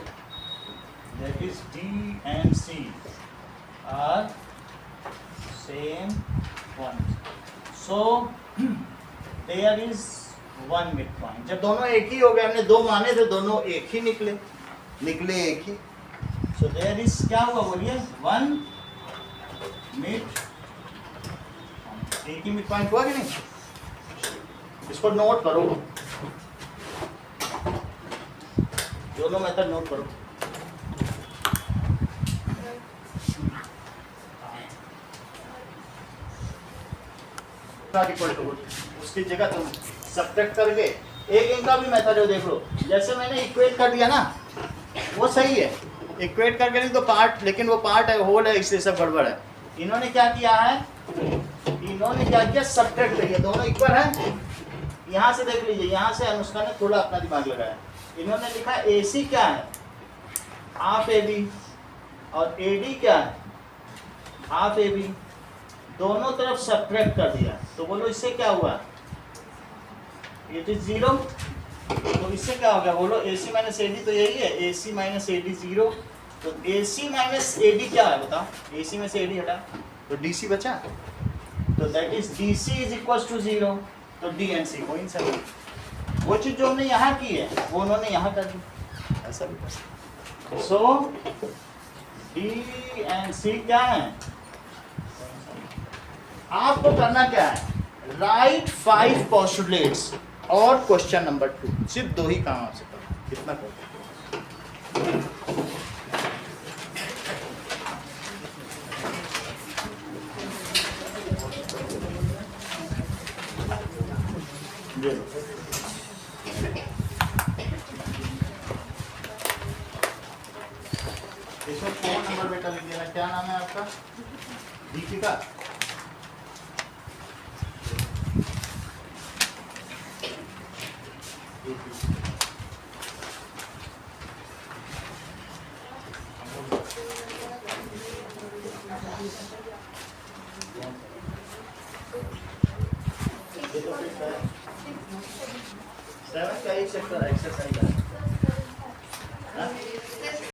Speaker 1: that is D and C are same point, so there is 1 mid point. जब दोनों एक ही हो गए, हमने 2 माने थे, दोनों एक ही निकले एक ही। सो देयर इज क्या हुआ बोलिए? 1 मिड, एक ही मिड पॉइंट हुआ कि नहीं? इसको नोट करो, दोनों मेथड नोट करो। उसकी जगह तुम सब्ट्रैक्ट करके एक इनका भी मेथड है, देख लो। जैसे मैंने इक्वेट कर दिया ना, वो सही है, इक्वेट करके नहीं तो पार्ट, लेकिन वो पार्ट है, होल है, इसलिए सब गड़बड़ है। इन्होंने क्या किया है? इन्होंने क्या किया? सब्ट्रैक्ट किया, दोनों इक्वल है। यहाँ से देख लीजिए, यहाँ से अनुष्का ने थोड़ा अपना दिमाग लगाया। इन्होंने लिखा AC क्या है? हाफ AB, और AD क्या है? Half AB। दोनों तरफ सब्ट्रैक्ट कर दिया, तो बोलो इससे क्या हुआ, इट इज 0। तो इससे क्या हो गया बोलो, AC माइनस AD तो यही है, AC माइनस AD 0। तो AC माइनस AD क्या है बताओ, AC में से AD हटा तो DC बचा, तो that is DC is equal to 0। तो D एंड C कोइंसाइड, वो चीज जो हमने यहाँ की है वो उन्होंने यहाँ कर दी, ऐसा भी कर सकते। सो D एंड C क्या है, आपको करना क्या है, राइट 5 पोस्टुलेट्स और क्वेश्चन नंबर 2, सिर्फ 2 ही काम आपसे करना, कितना कर ये लो। इसमें फोन नंबर बेटा लिख देना, क्या नाम है आपका, दीपिका। ये तो फिर 7 का एक सेक्टर एक्सरसाइज है।